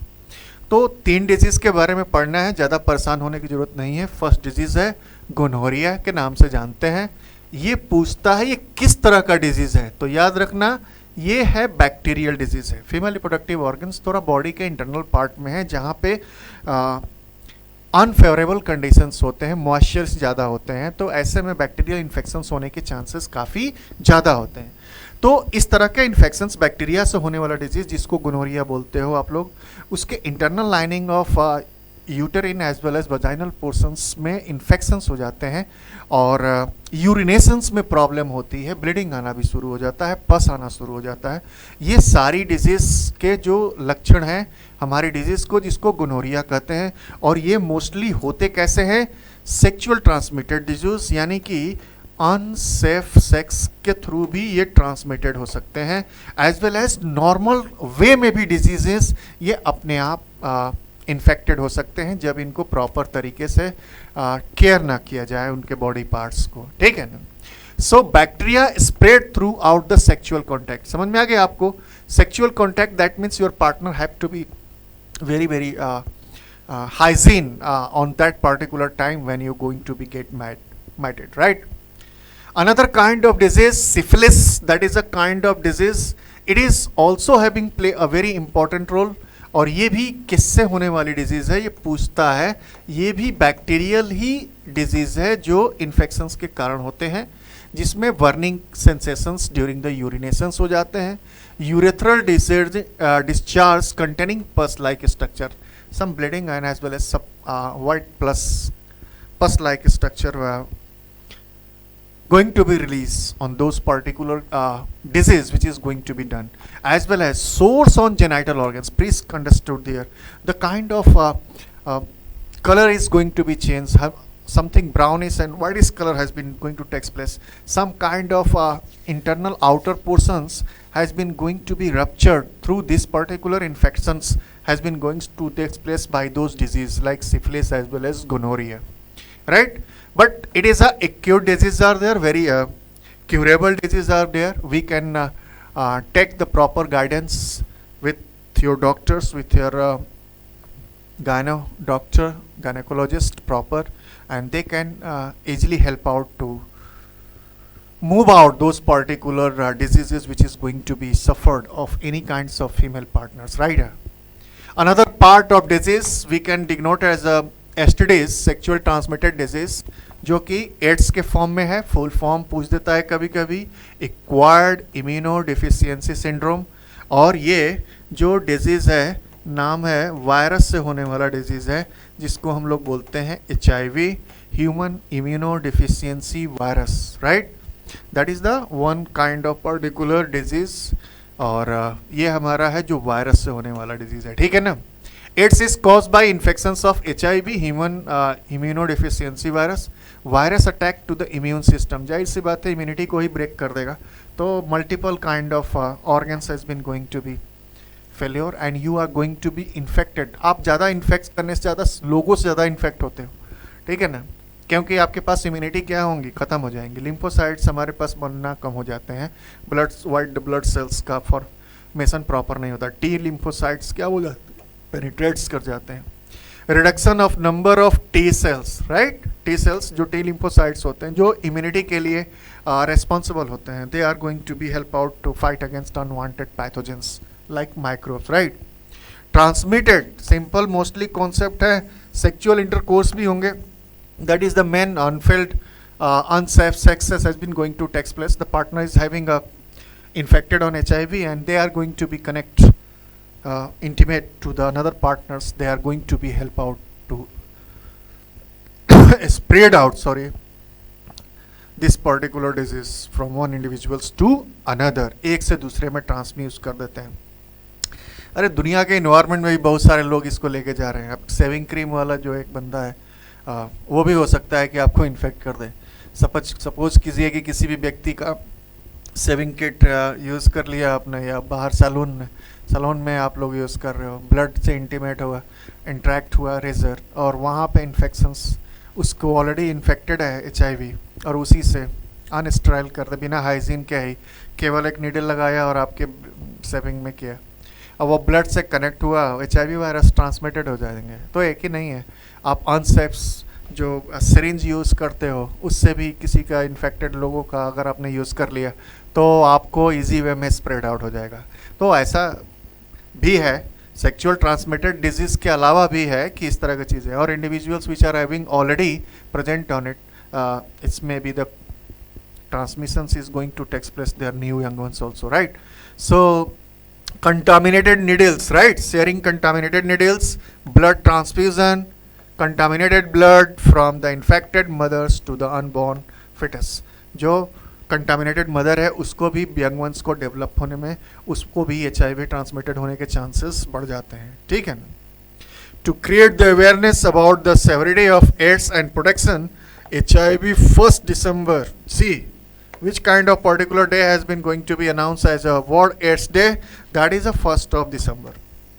तो 3 डिजीज़ के बारे में पढ़ना है, ज़्यादा परेशान होने की ज़रूरत नहीं है. फर्स्ट डिजीज़ है गोनोरिया, के नाम से जानते हैं. ये पूछता है ये किस तरह का डिजीज़ है, तो याद रखना ये है बैक्टीरियल डिजीज़ है. फीमेल रिप्रोडक्टिव ऑर्गन्स थोड़ा बॉडी के इंटरनल पार्ट में है, जहाँ पे अनफेवरेबल कंडीशंस होते हैं, मॉइस्चर्स ज़्यादा होते हैं, तो ऐसे में बैक्टीरियल इन्फेक्शंस होने के चांसेस काफ़ी ज़्यादा होते हैं. तो इस तरह के इन्फेक्शंस, बैक्टीरिया से होने वाला डिजीज़ जिसको गोनोरिया बोलते हो आप लोग, उसके internal lining of uterine as well as vaginal portions में इन्फेक्शंस हो जाते हैं, और यूरिनेशंस में प्रॉब्लम होती है, ब्लीडिंग आना भी शुरू हो जाता है, पस आना शुरू हो जाता है. ये सारी डिजीज़ के जो लक्षण हैं हमारी डिजीज़ को, जिसको गोनोरिया कहते हैं. और ये मोस्टली होते कैसे हैं, सेक्सुअल ट्रांसमिटेड डिजीज़, यानी कि अनसेफ सेक्स के थ्रू भी ये ट्रांसमिटेड हो सकते हैं, as well as normal way में भी डिजीजेस ये अपने आप इन्फेक्टेड हो सकते हैं जब इनको प्रॉपर तरीके से केयर ना किया जाए उनके बॉडी पार्ट्स को. ठीक है ना. So bacteria spread through the sexual contact. समझ में आ गया आपको. Sexual contact, that means your partner have to be very very hygiene on that particular time when you're going to be get mated, right? Another kind of disease, syphilis, that is a kind of disease. It is also having play a very important role. और ये भी किससे होने वाली disease है, ये पूछता है. ये भी बैक्टीरियल ही डिजीज़ है जो इन्फेक्शंस के कारण होते हैं, जिसमें बर्निंग सेंसेशंस ड्यूरिंग द यूरिनेशंस हो जाते हैं. यूरेथ्रल डिस्चार्ज कंटेनिंग पस like structure, some bleeding and as well as white plus pus like structure going to be released on those particular disease which is going to be done, as well as sores on genital organs. Please understood there, the kind of color is going to be changed, something brownish and whitish color has been going to take place. Some kind of internal outer portions has been going to be ruptured through this particular infections has been going to take place by those disease like syphilis as well as gonorrhea, right? But it is a acute disease are there, very curable disease are there. We can take the proper guidance with your doctors, with your gyno doctor, gynecologist proper, and they can easily help out to move out those particular diseases which is going to be suffered of any kinds of female partners, right? Another part of disease we can denote as a STDs, sexual transmitted disease, जो कि ads के form में है. Full form पूछ देता है कभी कभी, एक्वायर्ड इम्यूनो डिफिशियंसी सिंड्रोम. और ये जो डिजीज़ है, नाम है वायरस से होने वाला डिजीज़ है, जिसको हम लोग बोलते हैं HIV, human immuno deficiency virus, right? That is the one kind of particular disease और ये हमारा है जो वायरस से होने वाला डिजीज है, ठीक है ना। AIDS is cause by infections of HIV, human immunodeficiency virus. Virus attack to the immune system, जाहिर सी बात है इम्यूनिटी को ही ब्रेक कर देगा, तो multiple kind of organs has been going to be failure and you are going to be infected. आप ज़्यादा इन्फेक्ट करने से ज़्यादा लोगों से ज़्यादा इन्फेक्ट होते हो, ठीक है ना, क्योंकि आपके पास इम्यूनिटी क्या होंगी, ख़त्म हो जाएंगी। लिम्फोसाइट्स हमारे पास बनना कम हो जाते हैं, ब्लड वाइट ब्लड सेल्स का फॉर्मेशन प्रॉपर नहीं होता, टी लिम्फोसाइट्स क्या हो जाते हैं, पेनिट्रेट्स कर जाते हैं। Reduction of number of T cells, right, T cells जो टी लिम्फोसाइट्स होते हैं जो इम्यूनिटी के लिए रेस्पॉन्सिबल होते हैं, they are going to be help out to fight against unwanted pathogens like microbes, right. Transmitted, simple mostly concept है, sexual intercourse भी होंगे, that is the main unfelt unsafe sex has been going to take place. The partner is having a infected on HIV and they are going to be connect intimate to the another partners, they are going to be help out to spread out this particular disease from one individuals to another, एक से दूसरे में transmute कर देते हैं। अरे दुनिया के इन्वायरमेंट में भी बहुत सारे लोग इसको लेके जा रहे हैं। अब सेविंग क्रीम वाला जो एक बंदा है वो भी हो सकता है कि आपको इन्फेक्ट कर दे। सपोज कीजिए कि किसी भी व्यक्ति का सेविंग किट यूज़ कर लिया आपने, या बाहर सैलून में आप लोग यूज़ कर रहे हो, ब्लड से इंटीमेट हुआ, इंट्रैक्ट हुआ रेजर, और वहाँ पे इन्फेक्शंस, उसको ऑलरेडी इन्फेक्टेड है HIV, और उसी से अनस्टेराइल कर दे, बिना हाइजीन के ही केवल एक नीडल लगाया और आपके सेविंग में किया, अब वो ब्लड से कनेक्ट हुआ, HIV वायरस ट्रांसमिटेड हो जाएंगे। तो एक ही नहीं है, आप अनसेफ जो सिरिंज यूज़ करते हो उससे भी किसी का इन्फेक्टेड लोगों का अगर आपने यूज़ कर लिया तो आपको इजी वे में स्प्रेड आउट हो जाएगा। तो ऐसा भी है, सेक्सुअल ट्रांसमिटेड डिजीज़ के अलावा भी है कि इस तरह की चीज़ें, और individuals which are having already present on it, it's may be the transmissions is going to take place, their new young ones also, right? So contaminated needles, right, sharing contaminated needles, blood transfusion, contaminated blood from the infected mothers to the unborn fetus, जो contaminated mother है उसको भी young ones को develop होने में उसको भी HIV transmitted होने के चांसेस बढ़ जाते हैं, ठीक है। To create the awareness about the severity of AIDS and protection, HIV 1st December, see which kind of particular day has been going to be announced as a World AIDS Day, that is the 1st of December.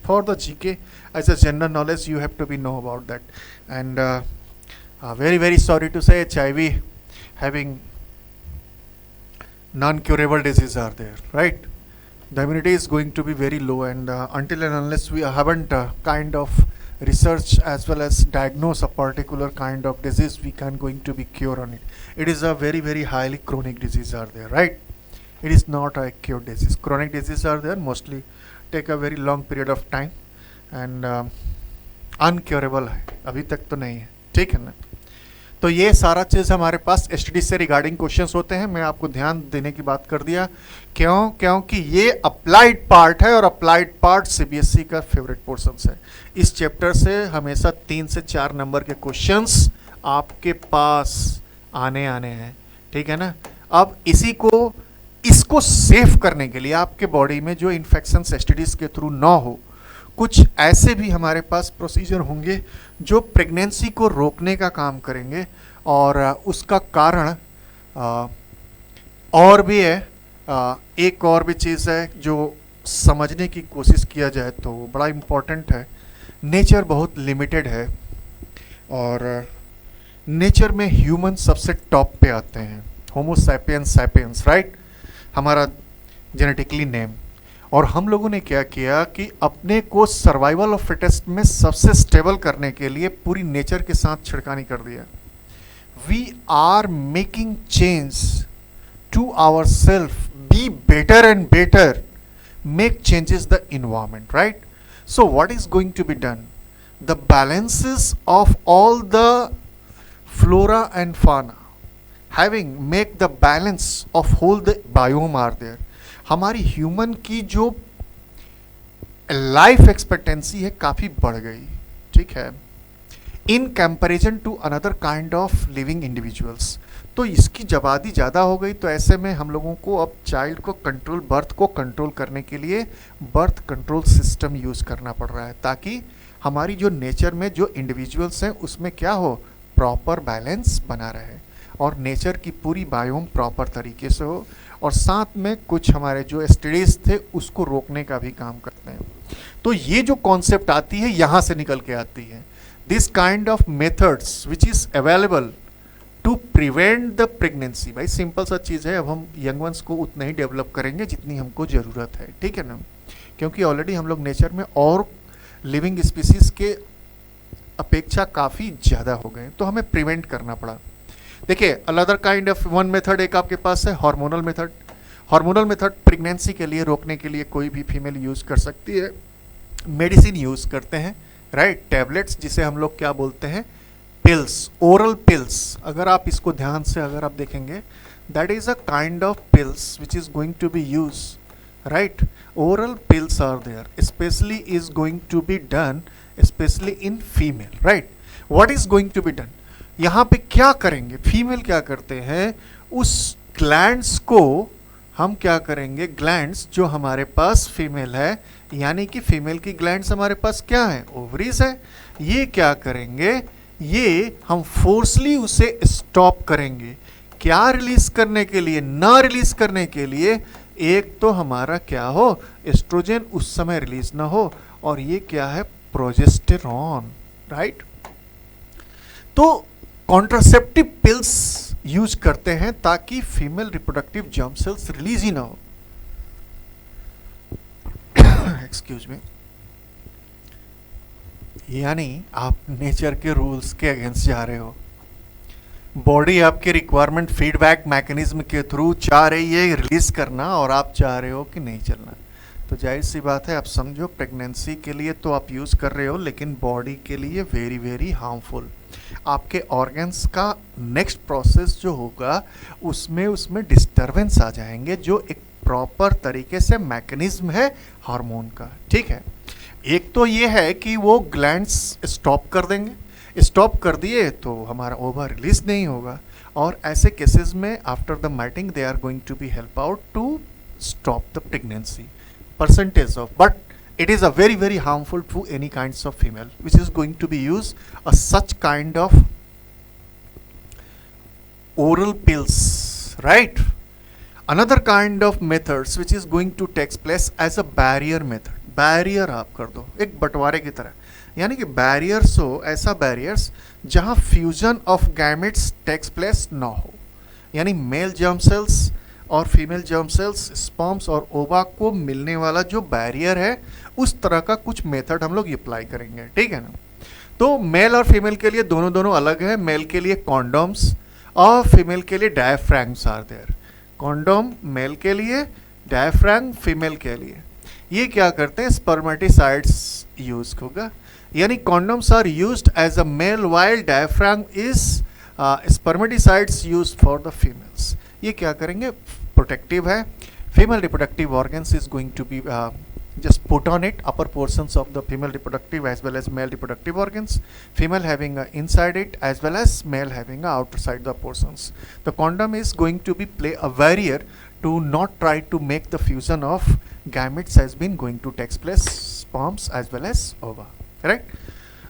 For the GK, as a general knowledge, you have to be know about that. And very sorry to say, HIV having non-curable diseases are there, right? The immunity is going to be very low, and until and unless we haven't kind of research as well as diagnose a particular kind of disease, we can going to be cure on it. It is a very highly chronic disease are there, right? It is not a acute disease. Chronic diseases are there, mostly take a very long period of time and uncurable है, अभी तक तो नहीं है, ठीक है ना। तो ये सारा चीज़ हमारे पास STD से रिगार्डिंग क्वेश्चंस होते हैं। मैं आपको ध्यान देने की बात कर दिया, क्योंकि ये अप्लाइड पार्ट है और अप्लाइड पार्ट CBSE का फेवरेट पोर्शन है। इस चैप्टर से हमेशा 3 से 4 नंबर के क्वेश्चंस आपके पास आने हैं, ठीक है ना। अब इसको सेफ करने के लिए आपके बॉडी में जो इन्फेक्शन STDs के थ्रू ना हो, कुछ ऐसे भी हमारे पास प्रोसीजर होंगे जो प्रेगनेंसी को रोकने का काम करेंगे, और उसका कारण और भी है। एक और भी चीज़ है जो समझने की कोशिश किया जाए तो बड़ा इम्पोर्टेंट है। नेचर बहुत लिमिटेड है, और नेचर में ह्यूमन सबसे टॉप पे आते हैं, होमो सैपियंस सैपियंस, राइट, हमारा जेनेटिकली नेम। और हम लोगों ने क्या किया कि अपने को सर्वाइवल ऑफ फिटेस्ट में सबसे स्टेबल करने के लिए पूरी नेचर के साथ छिड़कानी कर दिया। We are making change to our self, be better and better, make changes the environment, right. So what is going to be done, the balances of all the flora and fauna, having make the balance of whole the biome are there. हमारी human की जो life expectancy है काफ़ी बढ़ गई, ठीक है। In comparison to another kind of living individuals. तो इसकी जब आबादी ज़्यादा हो गई तो ऐसे में हम लोगों को अब चाइल्ड को कंट्रोल, बर्थ को कंट्रोल करने के लिए बर्थ कंट्रोल सिस्टम यूज़ करना पड़ रहा है, ताकि हमारी जो नेचर में जो इंडिविजुअल्स हैं उसमें क्या हो, प्रॉपर बैलेंस बना रहे और नेचर की पूरी बायोम प्रॉपर तरीके से हो, और साथ में कुछ हमारे जो स्टडीज थे उसको रोकने का भी काम करते हैं। तो ये जो कॉन्सेप्ट आती है यहाँ से निकल के आती है, this kind of methods which is available to prevent the pregnancy. भाई सिंपल सा चीज़ है, अब हम यंग वंस को उतना ही डेवलप करेंगे जितनी हमको ज़रूरत है, ठीक है ना, क्योंकि ऑलरेडी हम लोग नेचर में और लिविंग स्पीसीज के अपेक्षा काफ़ी ज़्यादा हो गए, तो हमें प्रिवेंट करना पड़ा। देखिए another kind of one method एक आपके पास है hormonal method. Hormonal method pregnancy के लिए रोकने के लिए कोई भी फीमेल यूज़ कर सकती है। मेडिसिन यूज़ करते हैं, राइट, टैबलेट्स जिसे हम लोग क्या बोलते हैं, पिल्स, ओरल पिल्स। अगर आप इसको ध्यान से अगर आप देखेंगे, that is a kind of pills which is going to be use, right, oral pills are there, specially is going to be done specially in female, right. What is going to be done, यहाँ पे क्या करेंगे, female क्या करते हैं, उस glands को हम क्या करेंगे, ग्लैंड्स जो हमारे पास फीमेल है, यानी कि फीमेल की ग्लैंड्स हमारे पास क्या है, ओवरीज है, ये क्या करेंगे, ये हम फोर्सली उसे स्टॉप करेंगे। क्या रिलीज करने के लिए, ना रिलीज करने के लिए, एक तो हमारा क्या हो, एस्ट्रोजन उस समय रिलीज ना हो, और ये क्या है, प्रोजेस्टेरॉन, राइट। तो कॉन्ट्रासेप्टिव पिल्स यूज करते हैं ताकि female reproductive germ cells release ही ना हो। Excuse me. यानी आप नेचर के रूल्स के अगेंस्ट जा रहे हो, बॉडी आपके रिक्वायरमेंट फीडबैक मैकेनिज्म के थ्रू चाह रही है रिलीज करना, और आप चाह रहे हो कि नहीं चलना। तो जाहिर सी बात है, आप समझो प्रेगनेंसी के लिए तो आप यूज़ कर रहे हो, लेकिन बॉडी के लिए वेरी वेरी हार्मफुल। आपके ऑर्गन्स का नेक्स्ट प्रोसेस जो होगा उसमें डिस्टरबेंस आ जाएंगे, जो एक प्रॉपर तरीके से मैकेनिज्म है हार्मोन का, ठीक है। एक तो ये है कि वो ग्लैंड्स स्टॉप कर देंगे, स्टॉप कर दिए तो हमारा ओवर रिलीज नहीं होगा, और ऐसे केसेस में after the mating they are going to be help out to stop the pregnancy percentage of, but it is a very very harmful to any kinds of female which is going to be used a such kind of oral pills, right. Another kind of methods which is going to take place as a barrier method, barrier आप कर दो एक बंटवारे की तरह, यानी कि barriers हो, ऐसा बैरियर्स जहां fusion of gametes takes place ना हो, यानी मेल जर्म सेल्स और फीमेल जर्म सेल्स, स्पर्म्स और ओवा को मिलने वाला जो बैरियर है, उस तरह का कुछ मेथड हम लोग अप्लाई करेंगे, ठीक है ना। तो मेल और फीमेल के लिए दोनों अलग है, मेल के लिए कॉन्डोम्स और फीमेल के लिए डायफ्रैग्म्स आर देयर। कॉन्डोम मेल के लिए, डायफ्रैग्म फीमेल के लिए। ये क्या करते हैं, स्पर्मेटिसाइड्स यूज होगा, यानी condoms are used as a male while diaphragm is spermicides used for the females. ये क्या करेंगे, प्रोटेक्टिव है, female reproductive organs is going to be just put on it upper portions of the female reproductive as well as male reproductive organs, female having inside it as well as male having outside the portions. The condom is going to be play a barrier to not try to make the fusion of gametes has been going to take place, sperms as well as ova, right.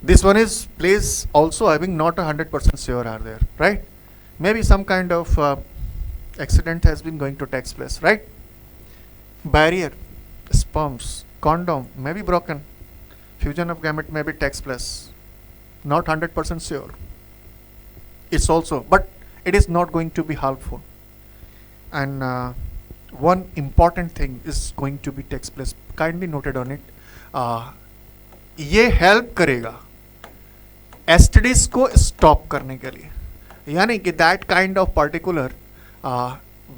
This one is plays also having not 100% sure are there, right. Maybe some kind of accident has been going to take place, right. Barrier, sperms, condom may be broken, fusion of gamete may be takes place, not 100% sure, it's also, but it is not going to be helpful. And one important thing is going to be takes place, kindly noted on it, ये help करेगा STDs को stop करने के लिए, यानी कि that kind of particular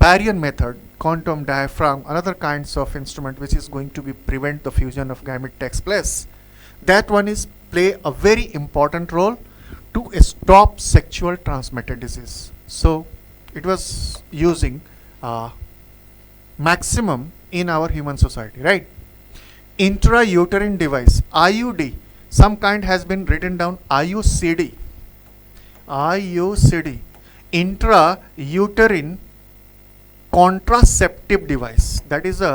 barrier method, condom, diaphragm, another kinds of instrument which is going to be prevent the fusion of gamete takes place, that one is play a very important role to stop sexual transmitted disease. So it was using maximum in our human society, right. Intrauterine device, IUD, some kind has been written down IUCD, IUCD, intrauterine contraceptive device, that is a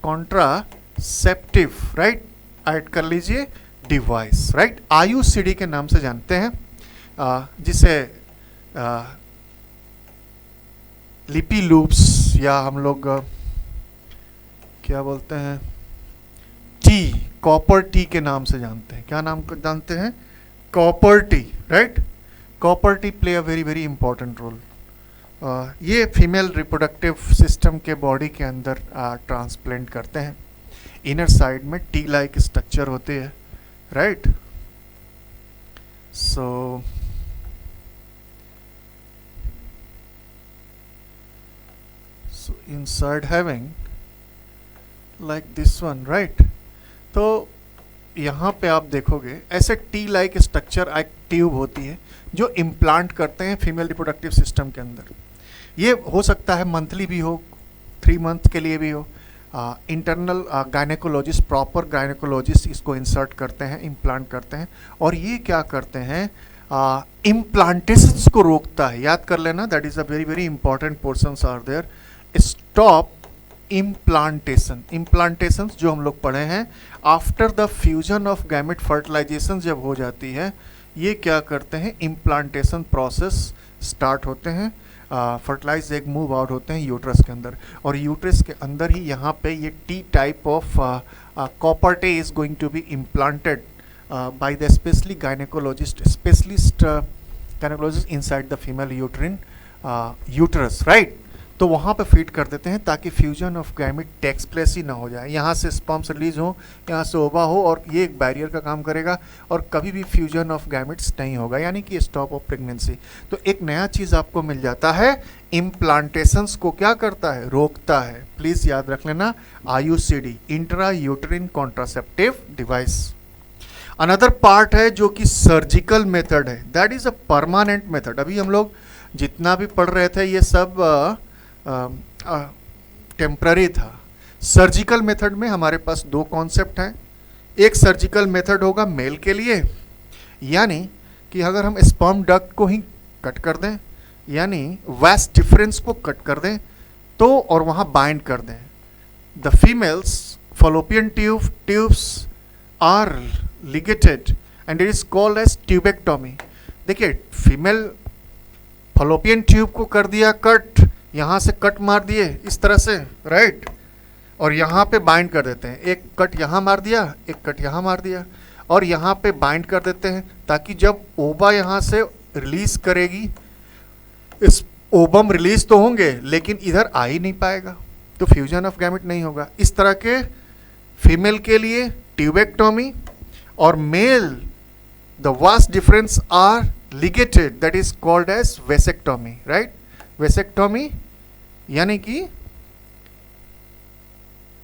contraceptive, right, add कर लीजिए device, right, IUCD के नाम से जानते हैं, जिसे लिपी loops या हम लोग क्या बोलते हैं, टी, कॉपर टी के नाम से जानते हैं। क्या नाम जानते हैं? Copper T, right. Copper T play a very very important role. ये फीमेल रिप्रोडक्टिव सिस्टम के बॉडी के अंदर ट्रांसप्लांट करते हैं। इनर साइड में टी लाइक स्ट्रक्चर होती है, right. So inside having like this one, right। तो यहाँ पे आप देखोगे ऐसे टी लाइक स्ट्रक्चर एक ट्यूब होती है जो इम्प्लांट करते हैं फीमेल रिप्रोडक्टिव सिस्टम के अंदर। ये हो सकता है मंथली भी हो, 3 मंथ के लिए भी हो। इंटरनल गायनेकोलॉजिस्ट, प्रॉपर गायनेकोलॉजिस्ट इसको इंसर्ट करते हैं, इम्प्लांट करते हैं, और ये क्या करते हैं, इम्प्लांटेशंस को रोकता है। याद कर लेना, that is a very very important portions are there. Stop implantation, implantations जो हम लोग पढ़े हैं, after the fusion of gamete fertilisation जब हो जाती है, ये क्या करते हैं, इम्प्लांटेशन प्रोसेस स्टार्ट होते हैं। फर्टिलाइज एग मूव आउट होते हैं यूट्रस के अंदर, और यूट्रस के अंदर ही यहाँ पे ये T type of copper T is going to be implanted by the specially gynaecologist, specialist gynaecologist inside the female uterine uterus, right. तो वहाँ पे फीड कर देते हैं ताकि fusion of gamete takes place ही ना हो जाए। यहाँ से स्पर्म्स रिलीज हो, यहाँ से ओवा हो, और ये एक बैरियर का काम करेगा, और कभी भी फ्यूजन ऑफ गैमेट्स नहीं होगा, यानी कि स्टॉप ऑफ प्रेगनेंसी। तो एक नया चीज़ आपको मिल जाता है, इम्प्लांटेशंस को क्या करता है, रोकता है। प्लीज़ याद रख लेना, IUCD, intra uterine contraceptive device. Another part है जो कि सर्जिकल मेथड है, that is a permanent method. अभी हम लोग जितना भी पढ़ रहे थे ये सब टेम्पररी था। सर्जिकल मेथड में हमारे पास 2 कॉन्सेप्ट हैं। एक सर्जिकल मेथड होगा मेल के लिए, यानी कि अगर हम स्पर्म डक्ट को ही कट कर दें, यानी वैस डिफरेंस को कट कर दें तो, और वहाँ बाइंड कर दें। The females fallopian tubes are ligated and it is called as tubectomy. देखिए, फीमेल फलोपियन ट्यूब को कर दिया कट, यहाँ से कट मार दिए इस तरह से, राइट, और यहाँ पे बाइंड कर देते हैं। एक कट यहाँ मार दिया, एक कट यहाँ मार दिया, और यहाँ पे बाइंड कर देते हैं ताकि जब ओवा यहाँ से रिलीज करेगी, इस ओबम रिलीज तो होंगे लेकिन इधर आ ही नहीं पाएगा, तो फ्यूजन ऑफ गैमेट नहीं होगा। इस तरह के फीमेल के लिए ट्यूबेक्टोमी, और male the vas deferens are ligated, that is called as vasectomy, right. Vasectomy यानी कि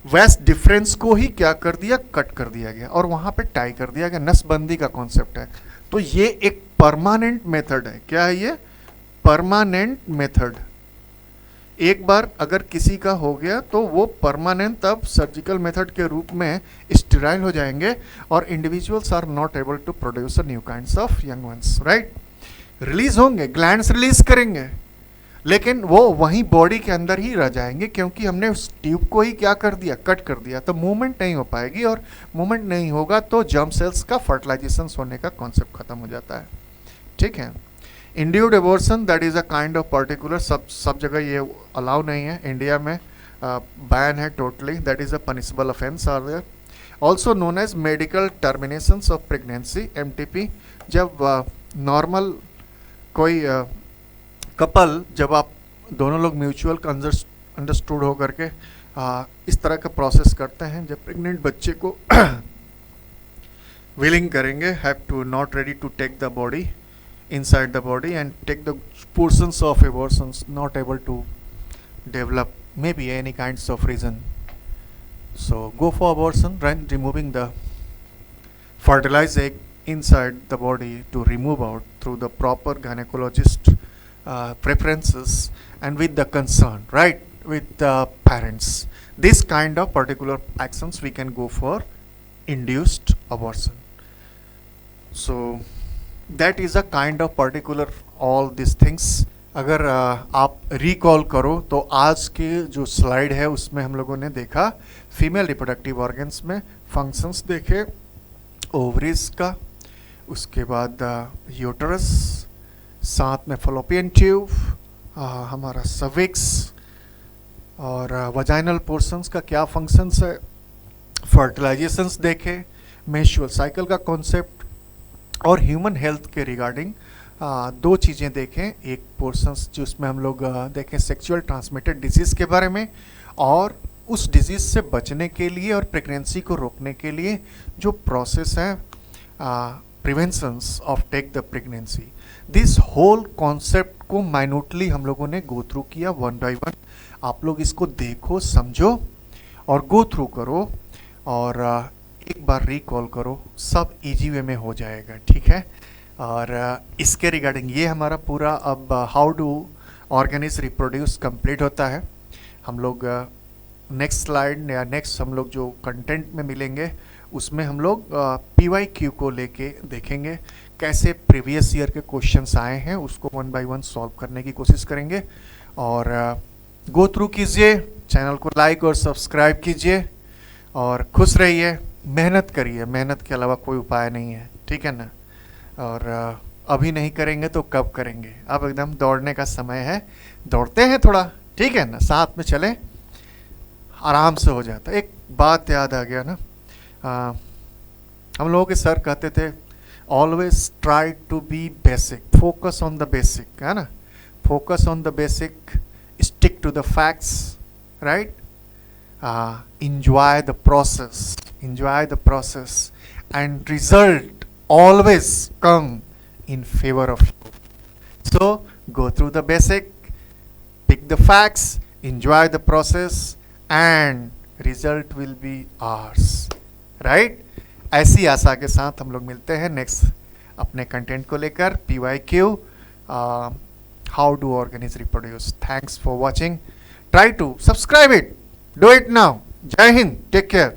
वेस्ट डिफरेंस को ही क्या कर दिया, कट कर दिया गया, और वहां पे टाई कर दिया गया। नसबंदी का कॉन्सेप्ट है। तो ये एक परमानेंट मेथड है। क्या है ये? Permanent method. एक बार अगर किसी का हो गया तो वो परमानेंट तब सर्जिकल मेथड के रूप में स्टेराइल हो जाएंगे, और individuals are not able to produce new kinds of young ones, right. Release होंगे, ग्लैंड्स रिलीज करेंगे, लेकिन वो वहीं बॉडी के अंदर ही रह जाएंगे, क्योंकि हमने उस ट्यूब को ही क्या कर दिया, कट कर दिया। तो मूवमेंट नहीं हो पाएगी, और मूवमेंट नहीं होगा तो जर्म सेल्स का फर्टिलाइजेशन होने का कॉन्सेप्ट खत्म हो जाता है, ठीक है। Induced abortion, that is a kind of particular, सब जगह ये अलाउ नहीं है, इंडिया में बैन है totally, that is a punishable offence are there. Also known as medical terminations of pregnancy, MTP। जब नॉर्मल कोई कपल, जब आप दोनों लोग म्यूचुअल अंडरस्टूड हो करके इस तरह का प्रोसेस करते हैं, जब प्रेग्नेंट बच्चे को विलिंग करेंगे, have to not ready to take the body inside the body and take the portions of abortions not able to develop, maybe any kinds of reason. So go for abortion, right? Removing the fertilized egg inside the body to remove out through the proper gynecologist preferences and with the concern, right, with the parents. This kind of particular actions we can go for induced abortion. So that is a kind of particular all this things. अगर आप recall करो तो आज के जो slide है उसमें हम लोगों ने देखा फीमेल रिप्रोडक्टिव ऑर्गन्स में फंक्शंस देखे, ओवरीज का, उसके बाद यूटरस, साथ में फलोपियन ट्यूब, हमारा सर्विक्स और वजाइनल पोर्शंस का क्या फंक्शंस है, फर्टिलाइजेशंस देखे, मेंस्ट्रुअल साइकिल का कॉन्सेप्ट और ह्यूमन हेल्थ के रिगार्डिंग दो चीज़ें देखें। एक पोर्शंस जिसमें हम लोग देखें सेक्सुअल ट्रांसमिटेड डिजीज़ के बारे में और उस डिजीज़ से बचने के लिए और प्रेगनेंसी को रोकने के लिए जो प्रोसेस है preventions of take the pregnancy, this whole concept को माइन्यूटली हम लोगों ने गो थ्रू किया वन बाय वन। आप लोग इसको देखो, समझो और गो थ्रू करो और एक बार रिकॉल करो, सब इजी वे में हो जाएगा, ठीक है। और इसके रिगार्डिंग ये हमारा पूरा अब how do organisms reproduce complete होता है। हम लोग नेक्स्ट स्लाइड या नेक्स्ट हम लोग जो कंटेंट में मिलेंगे उसमें हम लोग PYQ को लेके देखेंगे, कैसे प्रीवियस ईयर के क्वेश्चंस आए हैं उसको वन बाय वन सॉल्व करने की कोशिश करेंगे। और गो थ्रू कीजिए, चैनल को लाइक और सब्सक्राइब कीजिए और खुश रहिए, मेहनत करिए, मेहनत के अलावा कोई उपाय नहीं है, ठीक है ना। और अभी नहीं करेंगे तो कब करेंगे, अब एकदम दौड़ने का समय है, दौड़ते हैं थोड़ा, ठीक है ना, साथ में चलें, आराम से हो जाता। एक बात याद आ गया ना, हम लोगों के सर कहते थे always try to be basic, focus on the basic, है ना, focus on the basic, stick to the facts, right, enjoy the process and result always come in favor of you. So go through the basic, pick the facts, enjoy the process and result will be ours, right? ऐसी आशा के साथ हम लोग मिलते हैं next अपने content को लेकर, PYQ, how do organisms reproduce. Thanks for watching. Try to subscribe it. Do it now. Jai Hind. Take care.